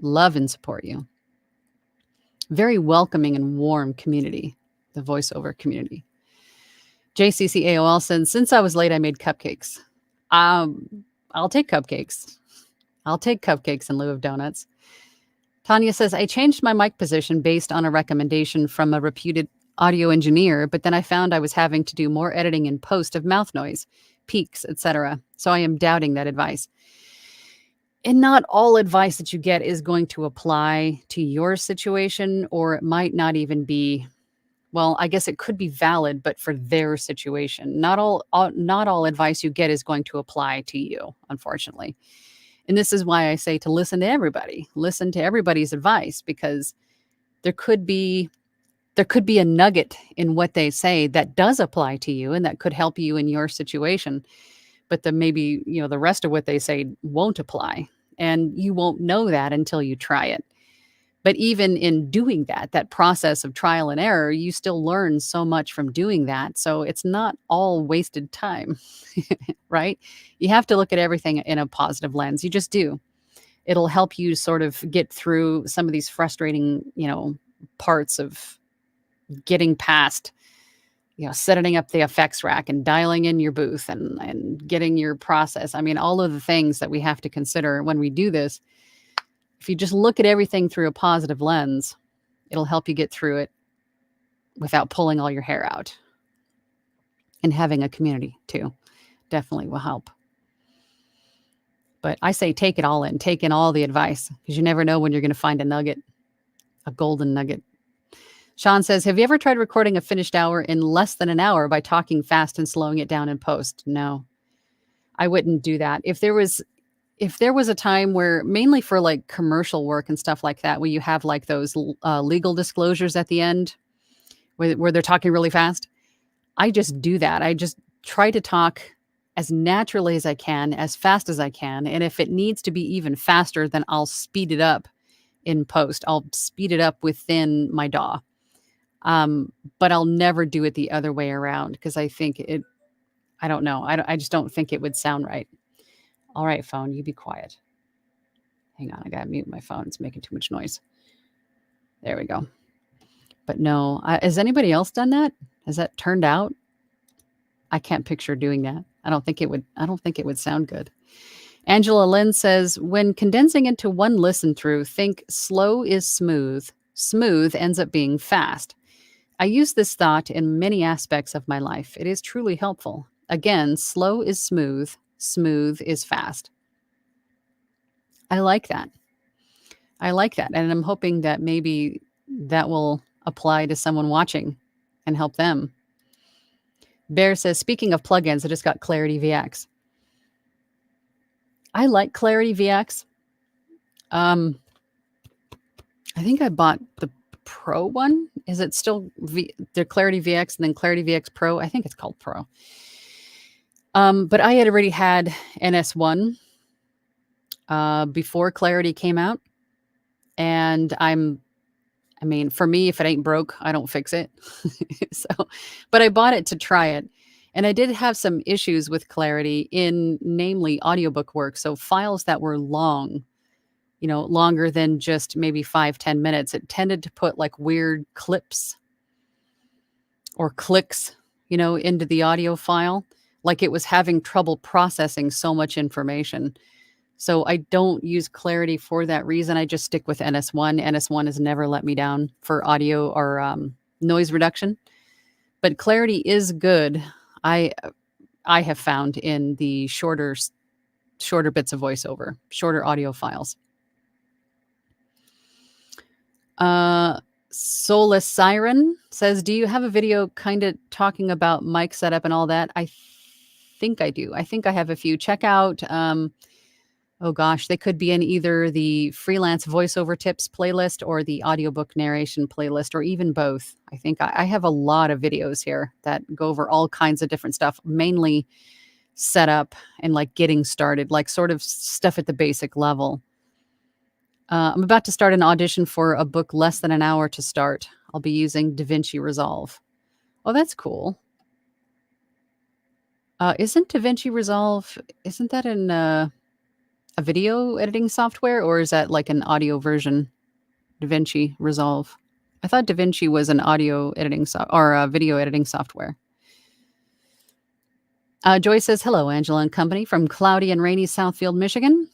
love and support you. Very welcoming and warm community, the voiceover community. JCCAOL says, since I was late, I made cupcakes. I'll take cupcakes. I'll take cupcakes in lieu of donuts. Tanya says, I changed my mic position based on a recommendation from a reputed audio engineer, but then I found I was having to do more editing in post of mouth noise, peaks, etc. So I am doubting that advice. And not all advice that you get is going to apply to your situation, or it might not even be, well, I guess it could be valid, but for their situation. Not all advice you get is going to apply to you, unfortunately. And this is why I say to listen to everybody. Listen to everybody's advice, because there could be a nugget in what they say that does apply to you and that could help you in your situation. But then maybe, the rest of what they say won't apply, and you won't know that until you try it. But even in doing that process of trial and error, you still learn so much from doing that. So it's not all wasted time, right? You have to look at everything in a positive lens. You just do. It'll help you sort of get through some of these frustrating, parts of getting past, setting up the effects rack and dialing in your booth and getting your process. I mean, all of the things that we have to consider when we do this. If you just look at everything through a positive lens, it'll help you get through it without pulling all your hair out. And having a community too definitely will help. But I say take it all in. Take in all the advice, because you never know when you're going to find a nugget, a golden nugget. Sean says, have you ever tried recording a finished hour in less than an hour by talking fast and slowing it down in post? No, I wouldn't do that. If there was a time where, mainly for like commercial work and stuff like that, where you have like those legal disclosures at the end where they're talking really fast, I just do that. I just try to talk as naturally as I can, as fast as I can. And if it needs to be even faster, then I'll speed it up in post. I'll speed it up within my DAW. But I'll never do it the other way around, because I think I don't know. I just don't think it would sound right. All right, phone, you be quiet. Hang on, I gotta mute my phone. It's making too much noise. There we go. But no, has anybody else done that? Has that turned out? I can't picture doing that. I don't think it would sound good. Angela Lynn says, when condensing into one listen through, think slow is smooth. Smooth ends up being fast. I use this thought in many aspects of my life. It is truly helpful. Again, slow is smooth. Smooth is fast. I like that. And I'm hoping that maybe that will apply to someone watching and help them. Bear says, speaking of plugins, I just got Clarity VX. I like Clarity VX. I think I bought the Pro one. Is it still the Clarity VX and then Clarity VX Pro? I think it's called Pro. But I had already had NS1 before Clarity came out. And for me, if it ain't broke, I don't fix it. But I bought it to try it. And I did have some issues with Clarity in namely audiobook work. So files that were long, longer than just maybe 5-10 minutes, it tended to put like weird clips or clicks, into the audio file. Like it was having trouble processing so much information. So I don't use Clarity for that reason. I just stick with NS1. NS1 has never let me down for audio or noise reduction. But Clarity is good. I have found in the shorter bits of voiceover, shorter audio files. Soulless Siren says, do you have a video kind of talking about mic setup and all that? I think I do. I think I have a few. Check out... oh gosh, they could be in either the freelance voiceover tips playlist or the audiobook narration playlist, or even both. I think I have a lot of videos here that go over all kinds of different stuff, mainly setup and like getting started, like sort of stuff at the basic level. I'm about to start an audition for a book less than an hour to start. I'll be using DaVinci Resolve. Oh, that's cool. Isn't DaVinci Resolve, isn't that in... a video editing software, or is that like an audio version? DaVinci Resolve. I thought DaVinci was an audio editing or a video editing software. Joy says, hello, Angela and company from cloudy and rainy Southfield, Michigan.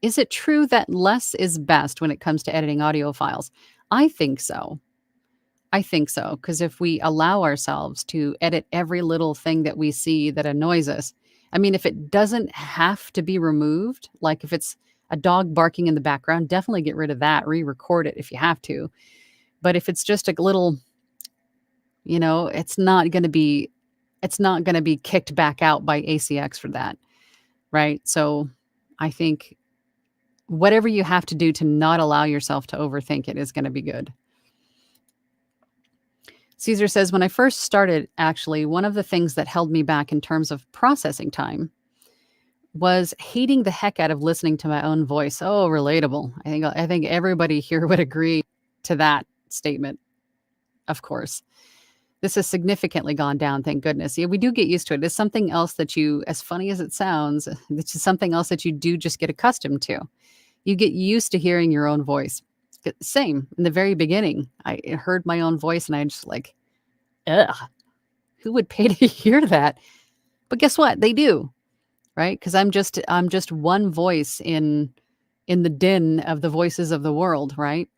Is it true that less is best when it comes to editing audio files? I think so. Because if we allow ourselves to edit every little thing that we see that annoys us, if it doesn't have to be removed, like if it's a dog barking in the background, definitely get rid of that, re-record it if you have to. But if it's just a little, it's not going to be kicked back out by ACX for that, right? So I think whatever you have to do to not allow yourself to overthink it is going to be good. Caesar says, when I first started, actually, one of the things that held me back in terms of processing time was hating the heck out of listening to my own voice. Oh, relatable. I think everybody here would agree to that statement. Of course, this has significantly gone down. Thank goodness. Yeah, we do get used to it. It's something else that you, as funny as it sounds, it's just something else that you do just get accustomed to. You get used to hearing your own voice. Same in the very beginning. I heard my own voice and I just like, ugh, who would pay to hear that? But guess what? They do, right? Because I'm just one voice in the din of the voices of the world, right?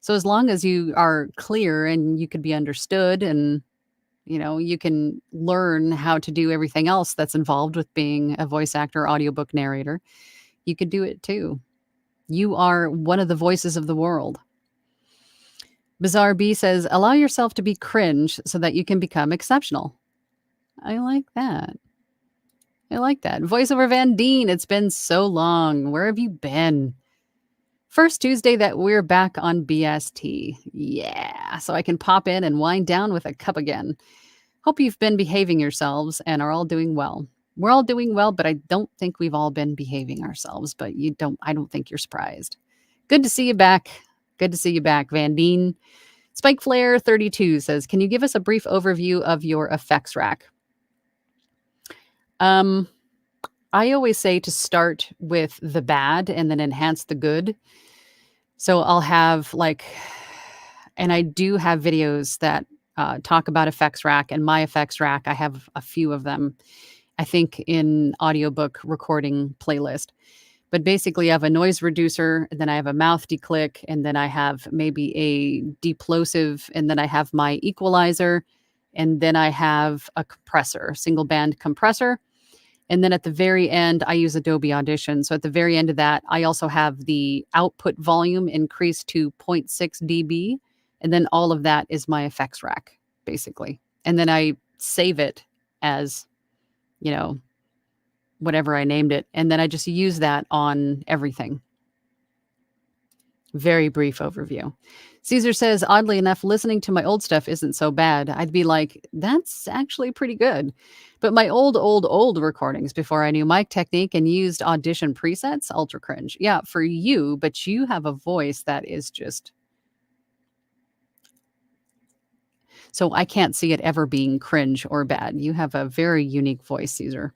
So as long as you are clear and you can be understood and, you can learn how to do everything else that's involved with being a voice actor, audiobook narrator, you could do it too. You are one of the voices of the world. Bizarre B says, allow yourself to be cringe so that you can become exceptional. I like that. Voiceover Van Deen, it's been so long. Where have you been? First Tuesday that we're back on BST. Yeah, so I can pop in and wind down with a cup again. Hope you've been behaving yourselves and are all doing well. We're all doing well, but I don't think we've all been behaving ourselves, but I don't think you're surprised. Good to see you back. Van Deen. Spike Flare 32 says, can you give us a brief overview of your effects rack? I always say to start with the bad and then enhance the good. So I'll have and I do have videos that talk about effects rack, and my effects rack, I have a few of them, I think, in audiobook recording playlist. But basically, I have a noise reducer, and then I have a mouth declick, and then I have maybe a deplosive, and then I have my equalizer, and then I have a compressor, single band compressor. And then at the very end, I use Adobe Audition. So at the very end of that, I also have the output volume increased to 0.6 dB. And then all of that is my effects rack, basically. And then I save it as, you know, whatever I named it. And then I just use that on everything. Very brief overview. Caesar says, oddly enough, listening to my old stuff isn't so bad. I'd be like, that's actually pretty good. But my old recordings before I knew mic technique and used Audition presets, ultra cringe. Yeah, for you, but you have a voice that is just. So I can't see it ever being cringe or bad. You have a very unique voice, Caesar.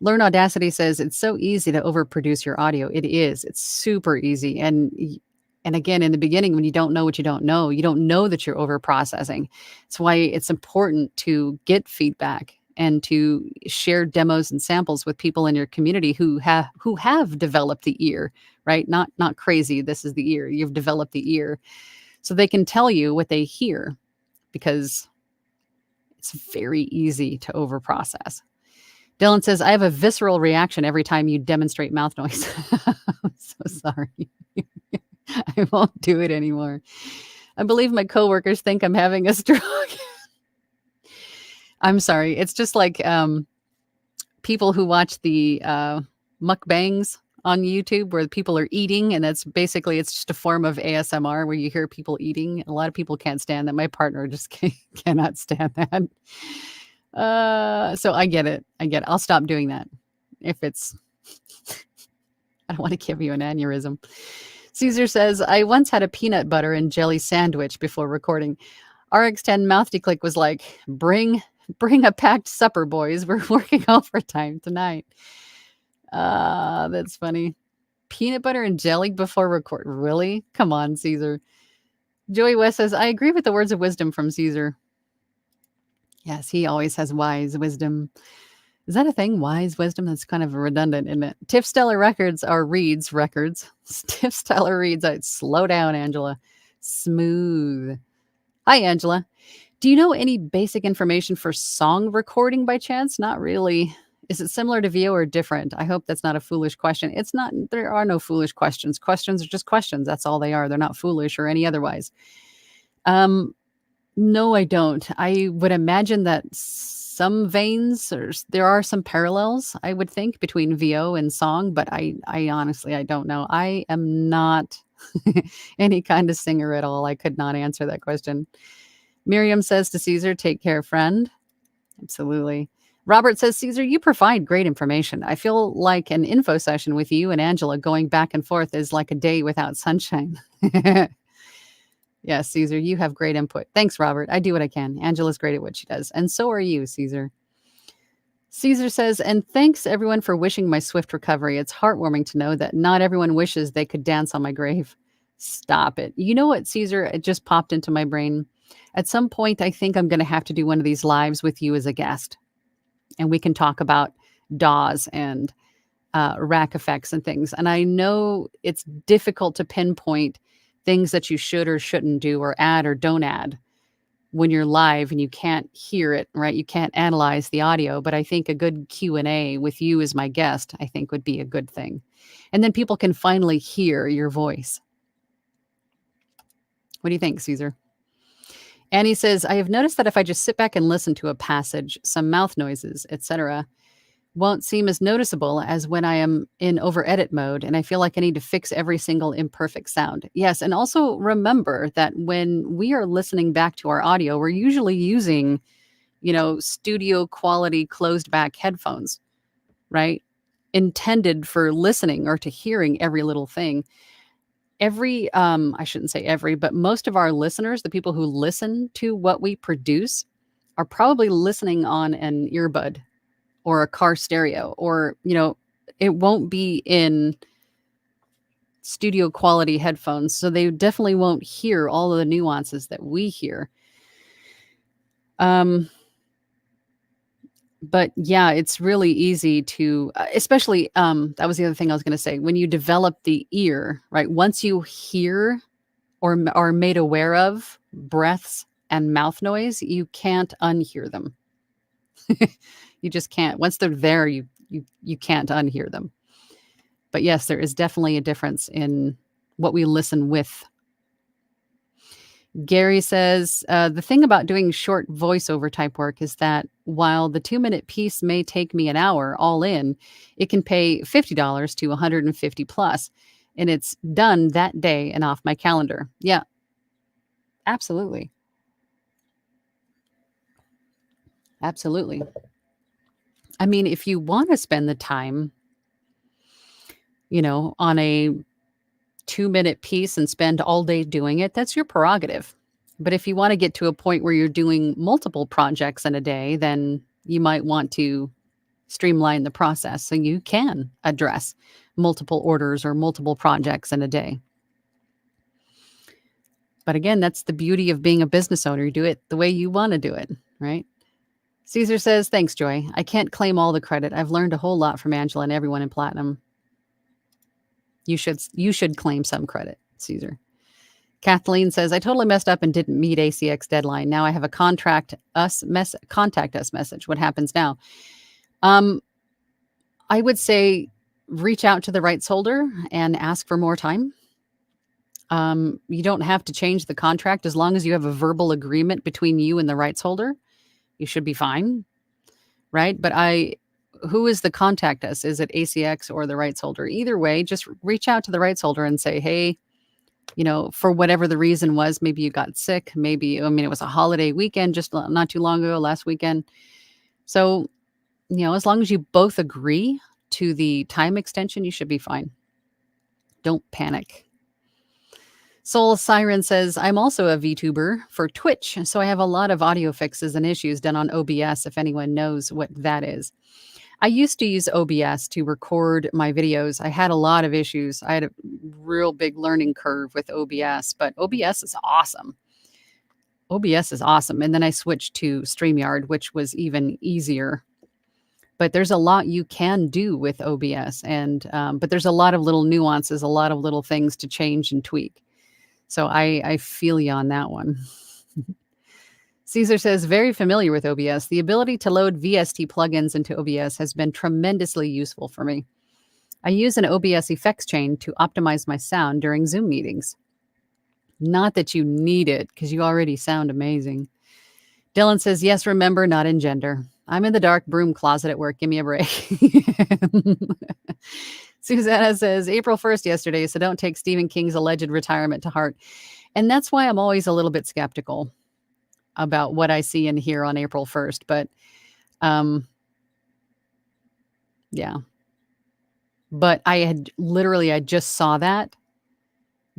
Learn Audacity says it's so easy to overproduce your audio. It is. It's super easy. And again, in the beginning, when you don't know what you don't know that you're over processing. It's why it's important to get feedback and to share demos and samples with people in your community who have developed the ear, right? Not crazy. This is the ear. You've developed the ear, so they can tell you what they hear, because it's very easy to over process. Dylan says, I have a visceral reaction every time you demonstrate mouth noise. I'm so sorry. I won't do it anymore. I believe my coworkers think I'm having a stroke. I'm sorry. It's just like people who watch the mukbangs on YouTube where people are eating, and it's just a form of ASMR where you hear people eating. A lot of people can't stand that. My partner just cannot stand that. So I get it. I'll stop doing that if it's. I don't want to give you an aneurysm. Caesar says, I once had a peanut butter and jelly sandwich before recording. RX10 Mouth Declick was like, bring a packed supper, boys. We're working overtime tonight. That's funny. Peanut butter and jelly before record. Really? Come on, Caesar. Joey West says, I agree with the words of wisdom from Caesar. Yes, he always has wise wisdom. Is that a thing? Wise wisdom? That's kind of redundant, isn't it? Tiff Stellar Records are Reed's records. Tiff Stellar Reads. Slow down, Angela. Smooth. Hi, Angela. Do you know any basic information for song recording by chance? Not really. Is it similar to VO or different? I hope that's not a foolish question. It's not. There are no foolish questions. Questions are just questions. That's all they are. They're not foolish or any otherwise. No, I don't. I would imagine that some veins, or there are some parallels, I would think, between VO and song, but I honestly, I don't know. I am not any kind of singer at all. I could not answer that question. Miriam says to Caesar, take care, friend. Absolutely. Robert says, Caesar, you provide great information. I feel like an info session with you and Angela going back and forth is like a day without sunshine. Yes, Caesar, you have great input. Thanks, Robert. I do what I can. Angela's great at what she does. And so are you, Caesar. Caesar says, and thanks everyone for wishing my swift recovery. It's heartwarming to know that not everyone wishes they could dance on my grave. Stop it. You know what, Caesar? It just popped into my brain. At some point, I think I'm going to have to do one of these lives with you as a guest. And we can talk about DAWs and rack effects and things. And I know it's difficult to pinpoint things that you should or shouldn't do or add or don't add when you're live and you can't hear it, right? You can't analyze the audio, but I think a good Q&A with you as my guest, I think would be a good thing. And then people can finally hear your voice. What do you think, Caesar? Annie says, I have noticed that if I just sit back and listen to a passage, some mouth noises, etc., won't seem as noticeable as when I am in over edit mode and I feel like I need to fix every single imperfect sound. Yes. And also remember that when we are listening back to our audio, we're usually using, studio quality closed back headphones, right? Intended for listening or to hearing every little thing. I shouldn't say every, but most of our listeners, the people who listen to what we produce, are probably listening on an earbud or a car stereo, or, it won't be in studio quality headphones. So they definitely won't hear all of the nuances that we hear. But yeah, it's really easy to, especially, that was the other thing I was going to say, when you develop the ear, right? Once you hear or are made aware of breaths and mouth noise, you can't unhear them. You just can't. Once they're there, you can't unhear them. But yes, there is definitely a difference in what we listen with. Gary says, the thing about doing short voiceover type work is that while the 2-minute piece may take me an hour all in, it can pay $50 to 150 plus, and it's done that day and off my calendar. Yeah, absolutely. Absolutely. I mean, if you want to spend the time, on a 2-minute piece and spend all day doing it, that's your prerogative. But if you want to get to a point where you're doing multiple projects in a day, then you might want to streamline the process so you can address multiple orders or multiple projects in a day. But again, that's the beauty of being a business owner. You do it the way you want to do it, right? Caesar says, thanks, Joy. I can't claim all the credit. I've learned a whole lot from Angela and everyone in Platinum. You should claim some credit, Caesar. Kathleen says, I totally messed up and didn't meet ACX deadline. Now I have a contact us message. What happens now? I would say reach out to the rights holder and ask for more time. You don't have to change the contract as long as you have a verbal agreement between you and the rights holder. You should be fine, right? But who is the contact us? Is it ACX or the rights holder? Either way, just reach out to the rights holder and say, hey, for whatever the reason was, maybe you got sick, it was a holiday weekend just not too long ago, last weekend. So, as long as you both agree to the time extension, you should be fine. Don't panic. Soul Siren says, I'm also a VTuber for Twitch, so I have a lot of audio fixes and issues done on OBS, if anyone knows what that is. I used to use OBS to record my videos. I had a lot of issues. I had a real big learning curve with OBS, but OBS is awesome. OBS is awesome. And then I switched to Streamyard, which was even easier. But there's a lot you can do with OBS, but there's a lot of little nuances, a lot of little things to change and tweak. So I feel you on that one. Caesar says, very familiar with OBS. The ability to load VST plugins into OBS has been tremendously useful for me. I use an OBS effects chain to optimize my sound during Zoom meetings. Not that you need it, because you already sound amazing. Dylan says, yes, remember, not in gender. I'm in the dark broom closet at work. Give me a break. Susanna says, April 1st yesterday, so don't take Stephen King's alleged retirement to heart. And that's why I'm always a little bit skeptical about what I see and hear on April 1st. But, yeah. But I just saw that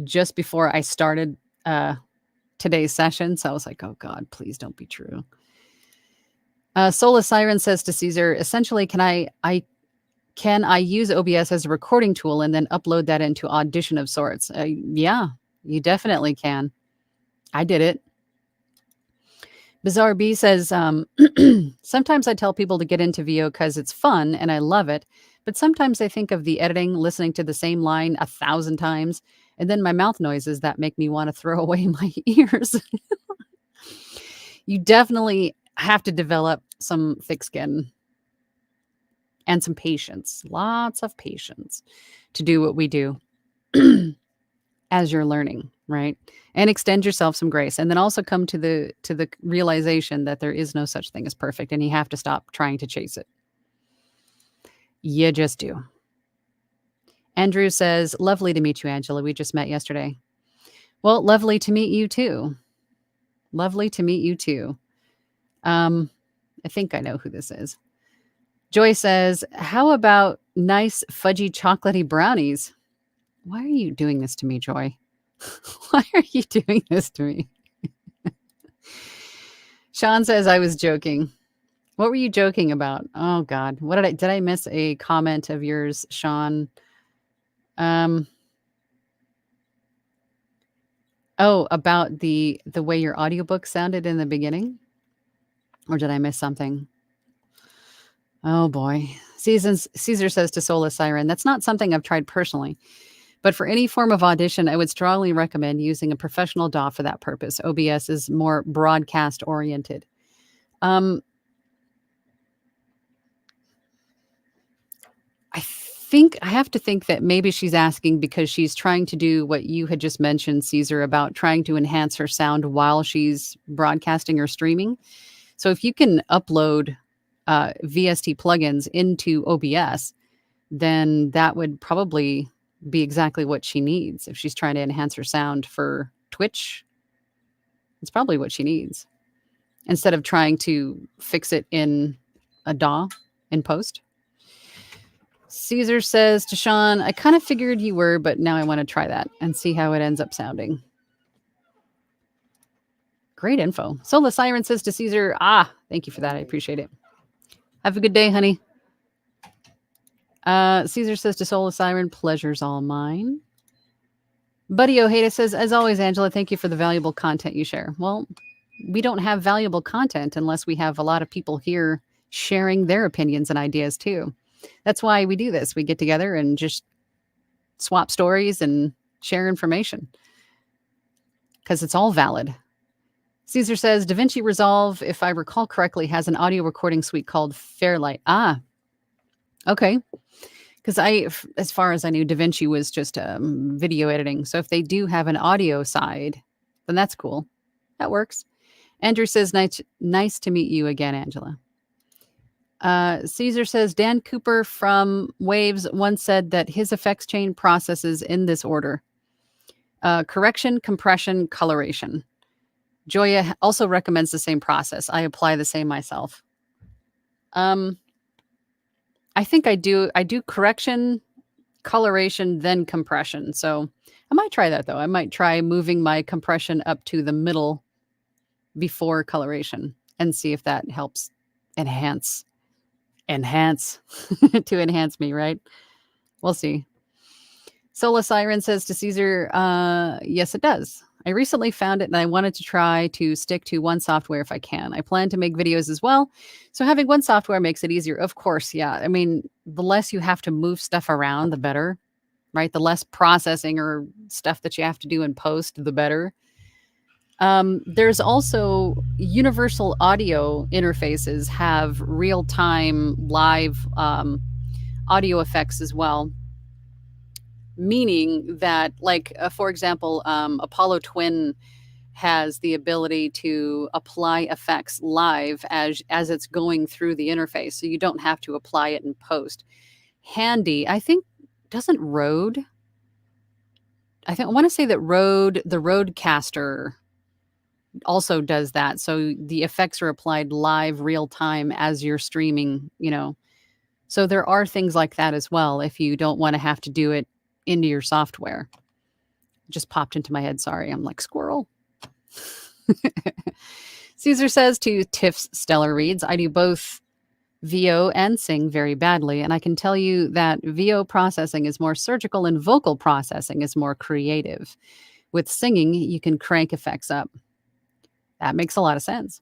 just before I started today's session. So I was like, oh God, please don't be true. Sola Siren says to Caesar, essentially, can I use OBS as a recording tool and then upload that into Audition of sorts? Yeah, you definitely can. I did it. Bizarre B says, sometimes I tell people to get into VO because it's fun and I love it. But sometimes I think of the editing, listening to the same line 1,000 times, and then my mouth noises that make me want to throw away my ears. You definitely have to develop some thick skin and some patience, lots of patience to do what we do as you're learning, right? And extend yourself some grace. And then also come to the realization that there is no such thing as perfect and you have to stop trying to chase it. You just do. Andrew says, lovely to meet you, Angela. We just met yesterday. Well, lovely to meet you too. Lovely to meet you too. I think I know who this is. Joy says, how about nice fudgy chocolatey brownies? Why are you doing this to me, Joy? Why are you doing this to me? Sean says, I was joking. What were you joking about? Oh God. Did I miss a comment of yours, Sean? About the way your audiobook sounded in the beginning? Or did I miss something? Oh boy. Caesar says to Sola Siren, that's not something I've tried personally. But for any form of audition, I would strongly recommend using a professional DAW for that purpose. OBS is more broadcast oriented. I I have to think that maybe she's asking because she's trying to do what you had just mentioned, Caesar, about trying to enhance her sound while she's broadcasting or streaming. So if you can upload VST plugins into OBS, then that would probably be exactly what she needs. If she's trying to enhance her sound for Twitch, it's probably what she needs instead of trying to fix it in a DAW in post. Caesar says to Sean, I kind of figured you were, but now I want to try that and see how it ends up sounding. Great info. Sola Siren says to Caesar, thank you for that. I appreciate it. Have a good day, honey. Caesar says to Sola Siren, pleasure's all mine. Buddy Ojeda says, as always, Angela, thank you for the valuable content you share. Well, we don't have valuable content unless we have a lot of people here sharing their opinions and ideas too. That's why we do this. We get together and just swap stories and share information because it's all valid. Caesar says, DaVinci Resolve, if I recall correctly, has an audio recording suite called Fairlight. Okay. Because as far as I knew, DaVinci was just video editing. So if they do have an audio side, then that's cool. That works. Andrew says, nice to meet you again, Angela. Caesar says, Dan Cooper from Waves once said that his effects chain processes in this order. Correction, compression, coloration. Joya also recommends the same process. I apply the same myself. I think I do correction, coloration, then compression. So I might try that though. I might try moving my compression up to the middle before coloration and see if that helps enhance to enhance me, right? We'll see. Sola Siren says to Caesar, yes, it does. I recently found it and I wanted to try to stick to one software if I can. I plan to make videos as well. So having one software makes it easier. Of course, yeah. I mean, the less you have to move stuff around, the better, right? The less processing or stuff that you have to do in post, the better. There's also universal audio interfaces have real-time live audio effects as well. Meaning that, like, for example, Apollo Twin has the ability to apply effects live as it's going through the interface. So you don't have to apply it in post. Handy, I think, doesn't Rode? I want to say that the Rodecaster also does that. So the effects are applied live real time as you're streaming, So there are things like that as well if you don't want to have to do it into your software. Just popped into my head. Sorry. I'm like squirrel. Caesar says to Tiff's Stellar Reads, I do both VO and sing very badly. And I can tell you that VO processing is more surgical and vocal processing is more creative. With singing, you can crank effects up. That makes a lot of sense.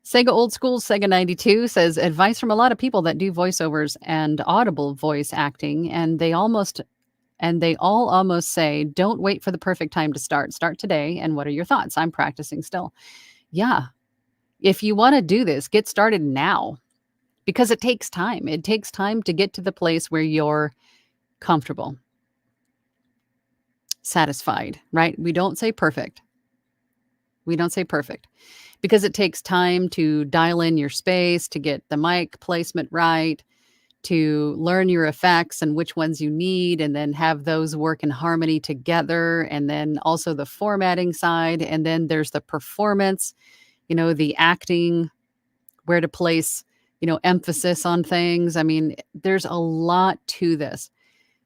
Sega Old School, Sega 92 says, advice from a lot of people that do voiceovers and audible voice acting, and they all almost say, don't wait for the perfect time to start. Start today, and what are your thoughts? I'm practicing still. Yeah. If you want to do this, get started now, because it takes time. It takes time to get to the place where you're comfortable, satisfied, right? We don't say perfect. Because it takes time to dial in your space, to get the mic placement right, to learn your effects and which ones you need, and then have those work in harmony together. And then also the formatting side. And then there's the performance, the acting, where to place, emphasis on things. I mean, there's a lot to this.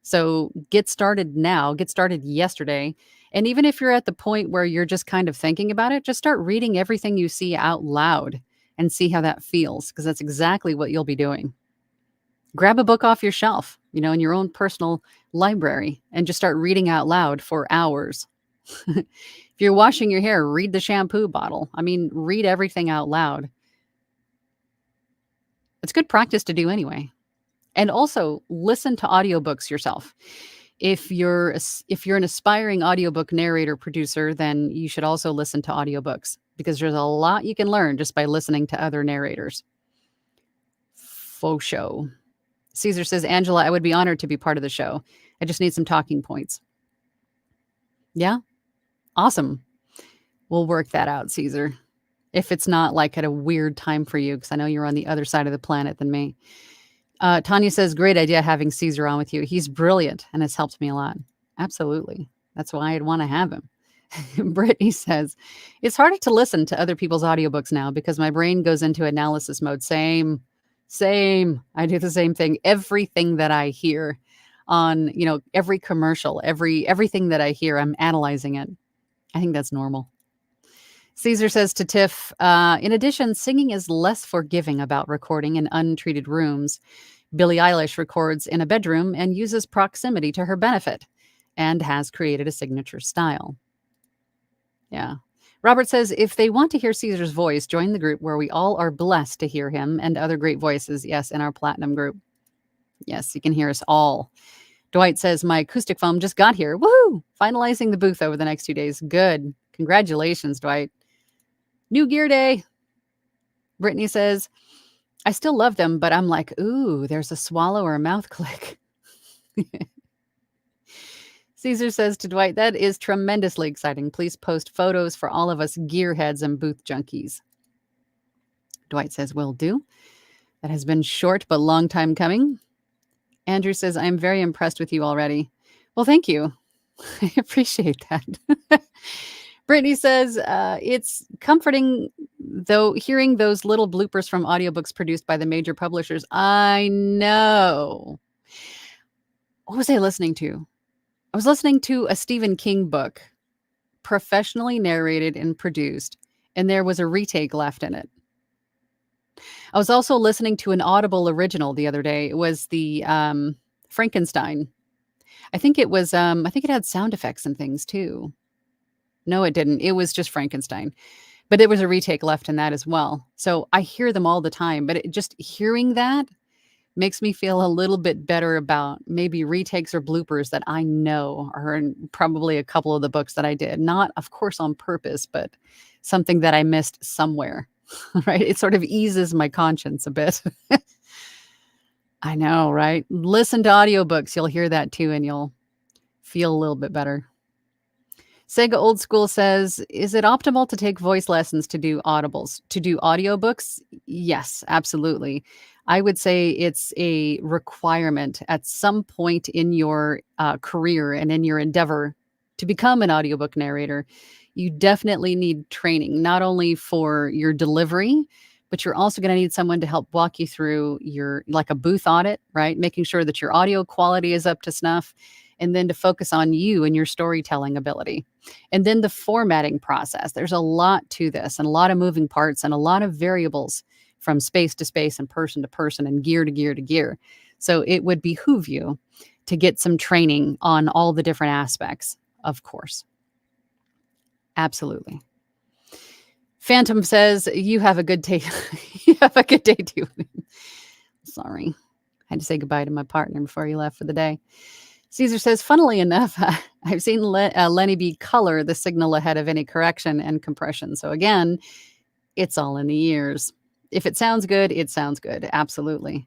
So get started now, get started yesterday. And even if you're at the point where you're just kind of thinking about it, just start reading everything you see out loud and see how that feels, because that's exactly what you'll be doing. Grab a book off your shelf, in your own personal library, and just start reading out loud for hours. If you're washing your hair, read the shampoo bottle. I mean, read everything out loud. It's good practice to do anyway. And also listen to audiobooks yourself. If you're an aspiring audiobook narrator producer, then you should also listen to audiobooks, because there's a lot you can learn just by listening to other narrators. Faux show. Caesar says, Angela, I would be honored to be part of the show. I just need some talking points. Yeah. Awesome. We'll work that out, Caesar. If it's not like at a weird time for you, because I know you're on the other side of the planet than me. Tanya says, great idea having Caesar on with you. He's brilliant and has helped me a lot. Absolutely. That's why I'd want to have him. Brittany says, it's harder to listen to other people's audiobooks now because my brain goes into analysis mode. Same. I do the same thing. Everything that I hear on, every commercial, everything that I hear, I'm analyzing it. I think that's normal. Caesar says to Tiff, in addition, singing is less forgiving about recording in untreated rooms. Billie Eilish records in a bedroom and uses proximity to her benefit and has created a signature style. Yeah. Robert says, if they want to hear Caesar's voice, join the group where we all are blessed to hear him and other great voices. Yes, in our platinum group. Yes, you can hear us all. Dwight says, my acoustic foam just got here. Woohoo! Finalizing the booth over the next 2 days. Good. Congratulations, Dwight. New gear day. Brittany says, I still love them, but I'm like, ooh, there's a swallow or a mouth click. Caesar says to Dwight, that is tremendously exciting. Please post photos for all of us gearheads and booth junkies. Dwight says, will do. That has been short but long time coming. Andrew says, I'm very impressed with you already. Well, thank you. I appreciate that. Brittany says, it's comforting, though, hearing those little bloopers from audiobooks produced by the major publishers. I know. What was I listening to? I was listening to a Stephen King book, professionally narrated and produced, and there was a retake left in it. I was also listening to an Audible original the other day. It was the Frankenstein. I think it had sound effects and things too. No, it didn't. It was just Frankenstein. But there was a retake left in that as well. So I hear them all the time. But just hearing that makes me feel a little bit better about maybe retakes or bloopers that I know are in probably a couple of the books that I did. Not, of course, on purpose, but something that I missed somewhere. Right? It sort of eases my conscience a bit. I know, right? Listen to audiobooks. You'll hear that too, and you'll feel a little bit better. Sega Old School says, is it optimal to take voice lessons to do audibles? To do audiobooks? Yes, absolutely. I would say it's a requirement at some point in your career and in your endeavor to become an audiobook narrator. You definitely need training, not only for your delivery, but you're also going to need someone to help walk you through like a booth audit, right? Making sure that your audio quality is up to snuff, and then to focus on you and your storytelling ability. And then the formatting process. There's a lot to this and a lot of moving parts and a lot of variables from space to space and person to person and gear to gear to gear. So it would behoove you to get some training on all the different aspects, of course. Absolutely. Phantom says, you have a good day. You have a good day too. Sorry. I had to say goodbye to my partner before he left for the day. Caesar says, funnily enough, I've seen Lenny B color the signal ahead of any correction and compression. So again, it's all in the ears. If it sounds good, it sounds good. Absolutely.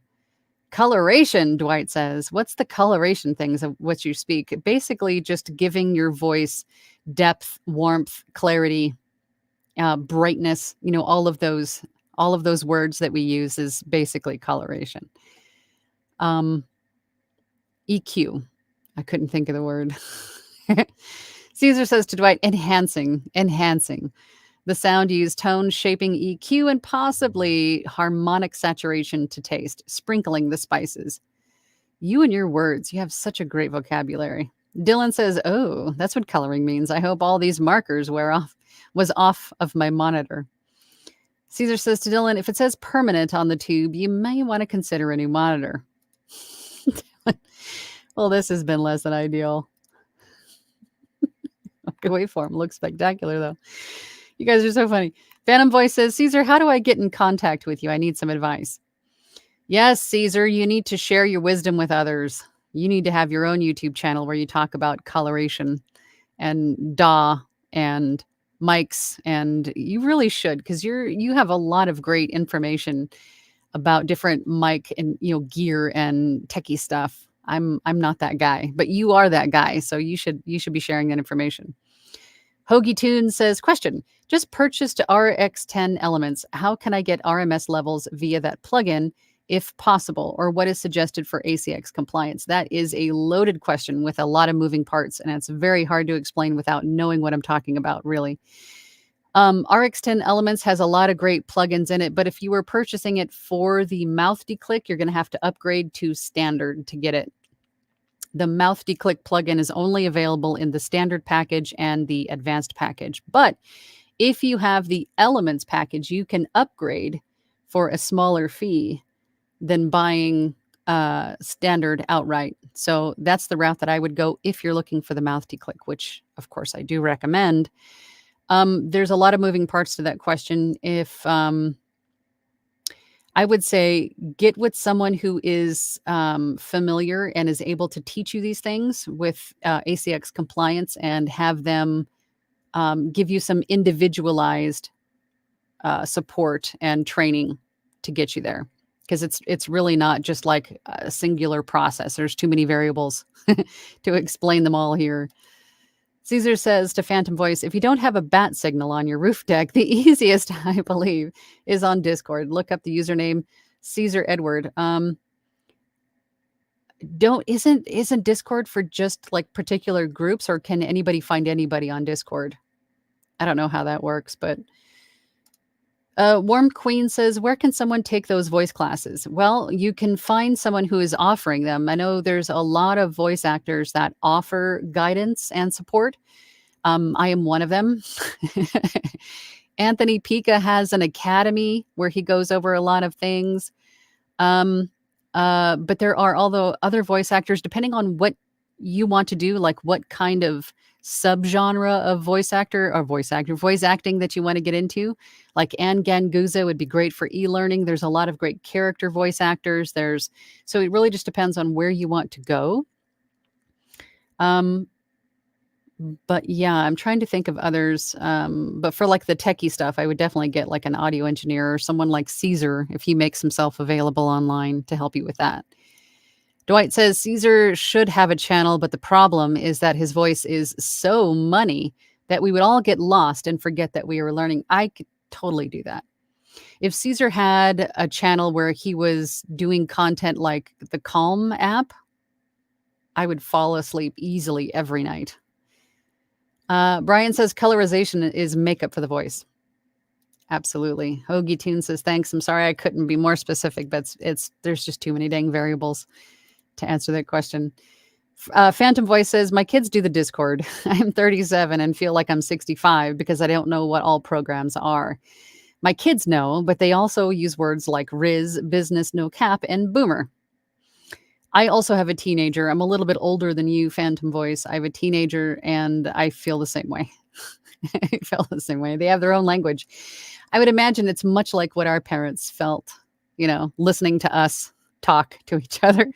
Coloration, Dwight says. What's the coloration things of what you speak? Basically just giving your voice depth, warmth, clarity, brightness, all of those words that we use is basically coloration. EQ. I couldn't think of the word. Caesar says to Dwight, enhancing. The sound used, tone, shaping, EQ, and possibly harmonic saturation to taste, sprinkling the spices. You and your words, you have such a great vocabulary. Dylan says, oh, that's what coloring means. I hope all these markers was off of my monitor. Caesar says to Dylan, if it says permanent on the tube, you may want to consider a new monitor. Well, this has been less than ideal. Okay, waveform looks spectacular, though. You guys are so funny. Phantom Voice says, Caesar, how do I get in contact with you? I need some advice. Yes, Caesar, you need to share your wisdom with others. You need to have your own YouTube channel where you talk about coloration and DAW and mics, and you really should, because you have a lot of great information about different mic and gear and techie stuff. I'm not that guy, but you are that guy, so you should be sharing that information. Hoagie Toon says, question, just purchased RX10 Elements. How can I get RMS levels via that plugin if possible? Or what is suggested for ACX compliance? That is a loaded question with a lot of moving parts, and it's very hard to explain without knowing what I'm talking about, really. RX10 Elements has a lot of great plugins in it, but if you were purchasing it for the mouth declick, you're going to have to upgrade to standard to get it. The mouth declick plugin is only available in the standard package and the advanced package. But if you have the Elements package, you can upgrade for a smaller fee than buying standard outright. So that's the route that I would go if you're looking for the mouth declick, which of course I do recommend. There's a lot of moving parts to that question. If I would say get with someone who is familiar and is able to teach you these things with ACX compliance, and have them give you some individualized support and training to get you there. Because it's really not just like a singular process. There's too many variables to explain them all here. Caesar says to Phantom Voice, if you don't have a bat signal on your roof deck, the easiest, I believe, is on Discord. Look up the username Caesar Edward. Isn't Discord for just like particular groups, or can anybody find anybody on Discord? I don't know how that works, but Warm Queen says, where can someone take those voice classes? Well, you can find someone who is offering them. I know there's a lot of voice actors that offer guidance and support. I am one of them. Anthony Pica has an academy where he goes over a lot of things. But there are other voice actors, depending on what you want to do, like what kind of subgenre of voice acting that you want to get into. Like Anne Ganguza would be great for e-learning. There's a lot of great character voice actors. So it really just depends on where you want to go. But yeah, I'm trying to think of others. But for like the techie stuff, I would definitely get like an audio engineer or someone like Caesar if he makes himself available online to help you with that. Dwight says Caesar should have a channel, but the problem is that his voice is so money that we would all get lost and forget that we were learning. I could totally do that. If Caesar had a channel where he was doing content like the Calm app, I would fall asleep easily every night. Brian says colorization is makeup for the voice. Absolutely. Hoagie Toon says, thanks. I'm sorry I couldn't be more specific, but there's just too many dang variables to answer that question. Phantom Voice says, my kids do the Discord. I'm 37 and feel like I'm 65 because I don't know what all programs are. My kids know, but they also use words like Riz, business, no cap, and boomer. I also have a teenager. I'm a little bit older than you, Phantom Voice. I have a teenager and I feel the same way. I feel the same way. They have their own language. I would imagine it's much like what our parents felt, listening to us talk to each other.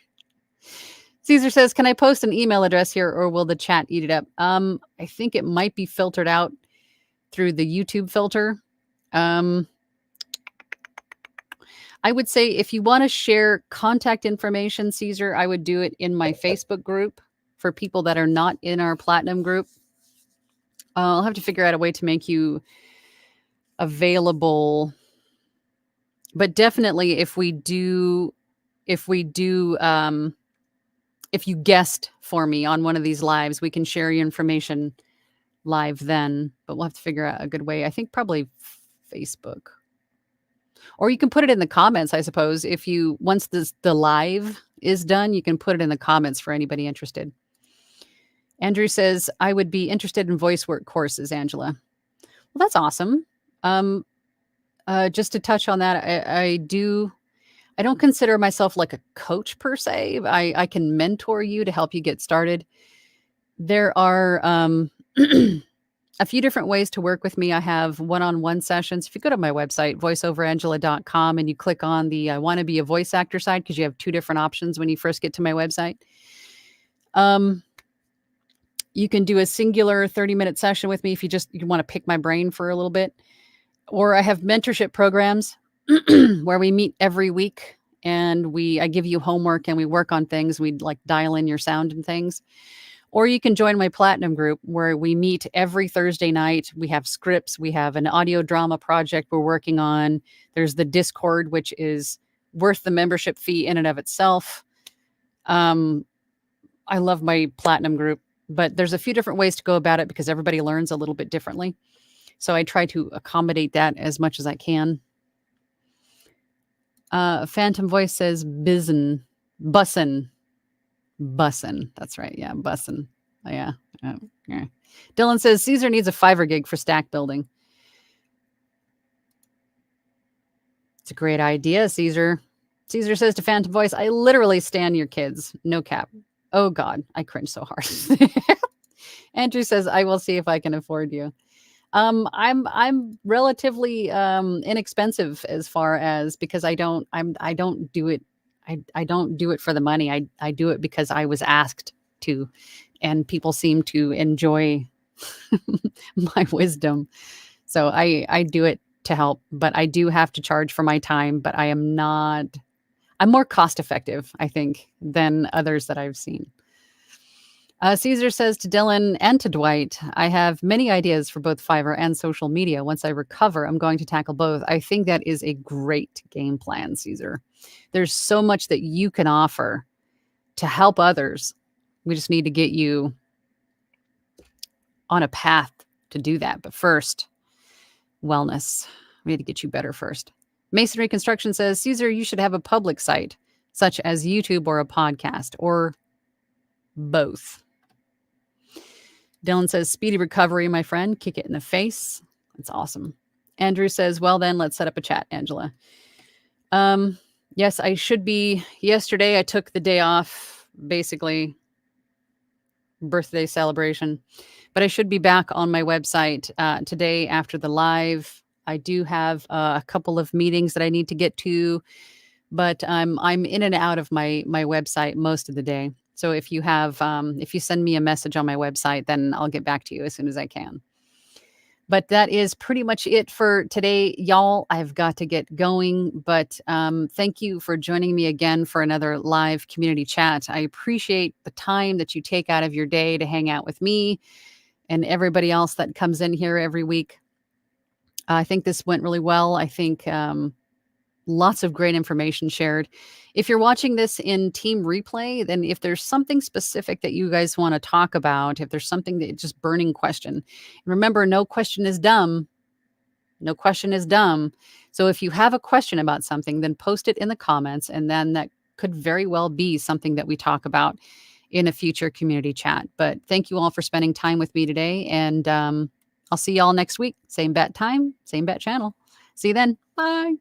Caesar says, can I post an email address here or will the chat eat it up? I think it might be filtered out through the YouTube filter. I would say if you want to share contact information, Caesar, I would do it in my Facebook group for people that are not in our Platinum group. I'll have to figure out a way to make you available. But definitely if you guest for me on one of these lives, we can share your information live then, but we'll have to figure out a good way. I think probably Facebook. Or you can put it in the comments, I suppose. Once the live is done, you can put it in the comments for anybody interested. Andrew says, I would be interested in voice work courses, Angela. Well, that's awesome. Just to touch on that, I don't consider myself like a coach per se. I can mentor you to help you get started. There are a few different ways to work with me. I have one-on-one sessions. If you go to my website, voiceoverangela.com, and you click on the I want to be a voice actor side, because you have two different options when you first get to my website. You can do a singular 30-minute session with me if you want to pick my brain for a little bit. Or I have mentorship programs where we meet every week and I give you homework and we work on things. We like dial in your sound and things. Or you can join my platinum group where we meet every Thursday night. We have scripts. We have an audio drama project we're working on. There's the Discord, which is worth the membership fee in and of itself. I love my platinum group, but there's a few different ways to go about it because everybody learns a little bit differently. So I try to accommodate that as much as I can. Phantom Voice says bussin. That's right. Yeah, bussin. Yeah. Yeah. Dylan says Caesar needs a Fiverr gig for stack building. It's a great idea, Caesar. Caesar says to Phantom Voice, I literally stand your kids. No cap. Oh, God. I cringe so hard. Andrew says, I will see if I can afford you. I'm relatively inexpensive as far as because I don't do it. I don't do it for the money. I do it because I was asked to, and people seem to enjoy my wisdom. So I do it to help, but I do have to charge for my time, but I'm more cost effective, I think, than others that I've seen. Caesar says to Dylan and to Dwight, I have many ideas for both Fiverr and social media. Once I recover, I'm going to tackle both. I think that is a great game plan, Caesar. There's so much that you can offer to help others. We just need to get you on a path to do that. But first, wellness. We need to get you better first. Masonry Construction says, Caesar, you should have a public site, such as YouTube or a podcast, or both. Dylan says, speedy recovery, my friend. Kick it in the face. That's awesome. Andrew says, well, then let's set up a chat, Angela. Yes, I should be. Yesterday, I took the day off, basically birthday celebration, but I should be back on my website today after the live. I do have a couple of meetings that I need to get to, but I'm in and out of my website most of the day. So if you send me a message on my website, then I'll get back to you as soon as I can. But that is pretty much it for today, y'all. I've got to get going, but thank you for joining me again for another live community chat. I appreciate the time that you take out of your day to hang out with me and everybody else that comes in here every week. I think this went really well. I think lots of great information shared. If you're watching this in team replay, then if there's something specific that you guys want to talk about, if there's something that just burning question, remember, no question is dumb. No question is dumb. So if you have a question about something, then post it in the comments, and then that could very well be something that we talk about in a future community chat. But thank you all for spending time with me today, and I'll see y'all next week. Same bat time, same bat channel. See you then. Bye.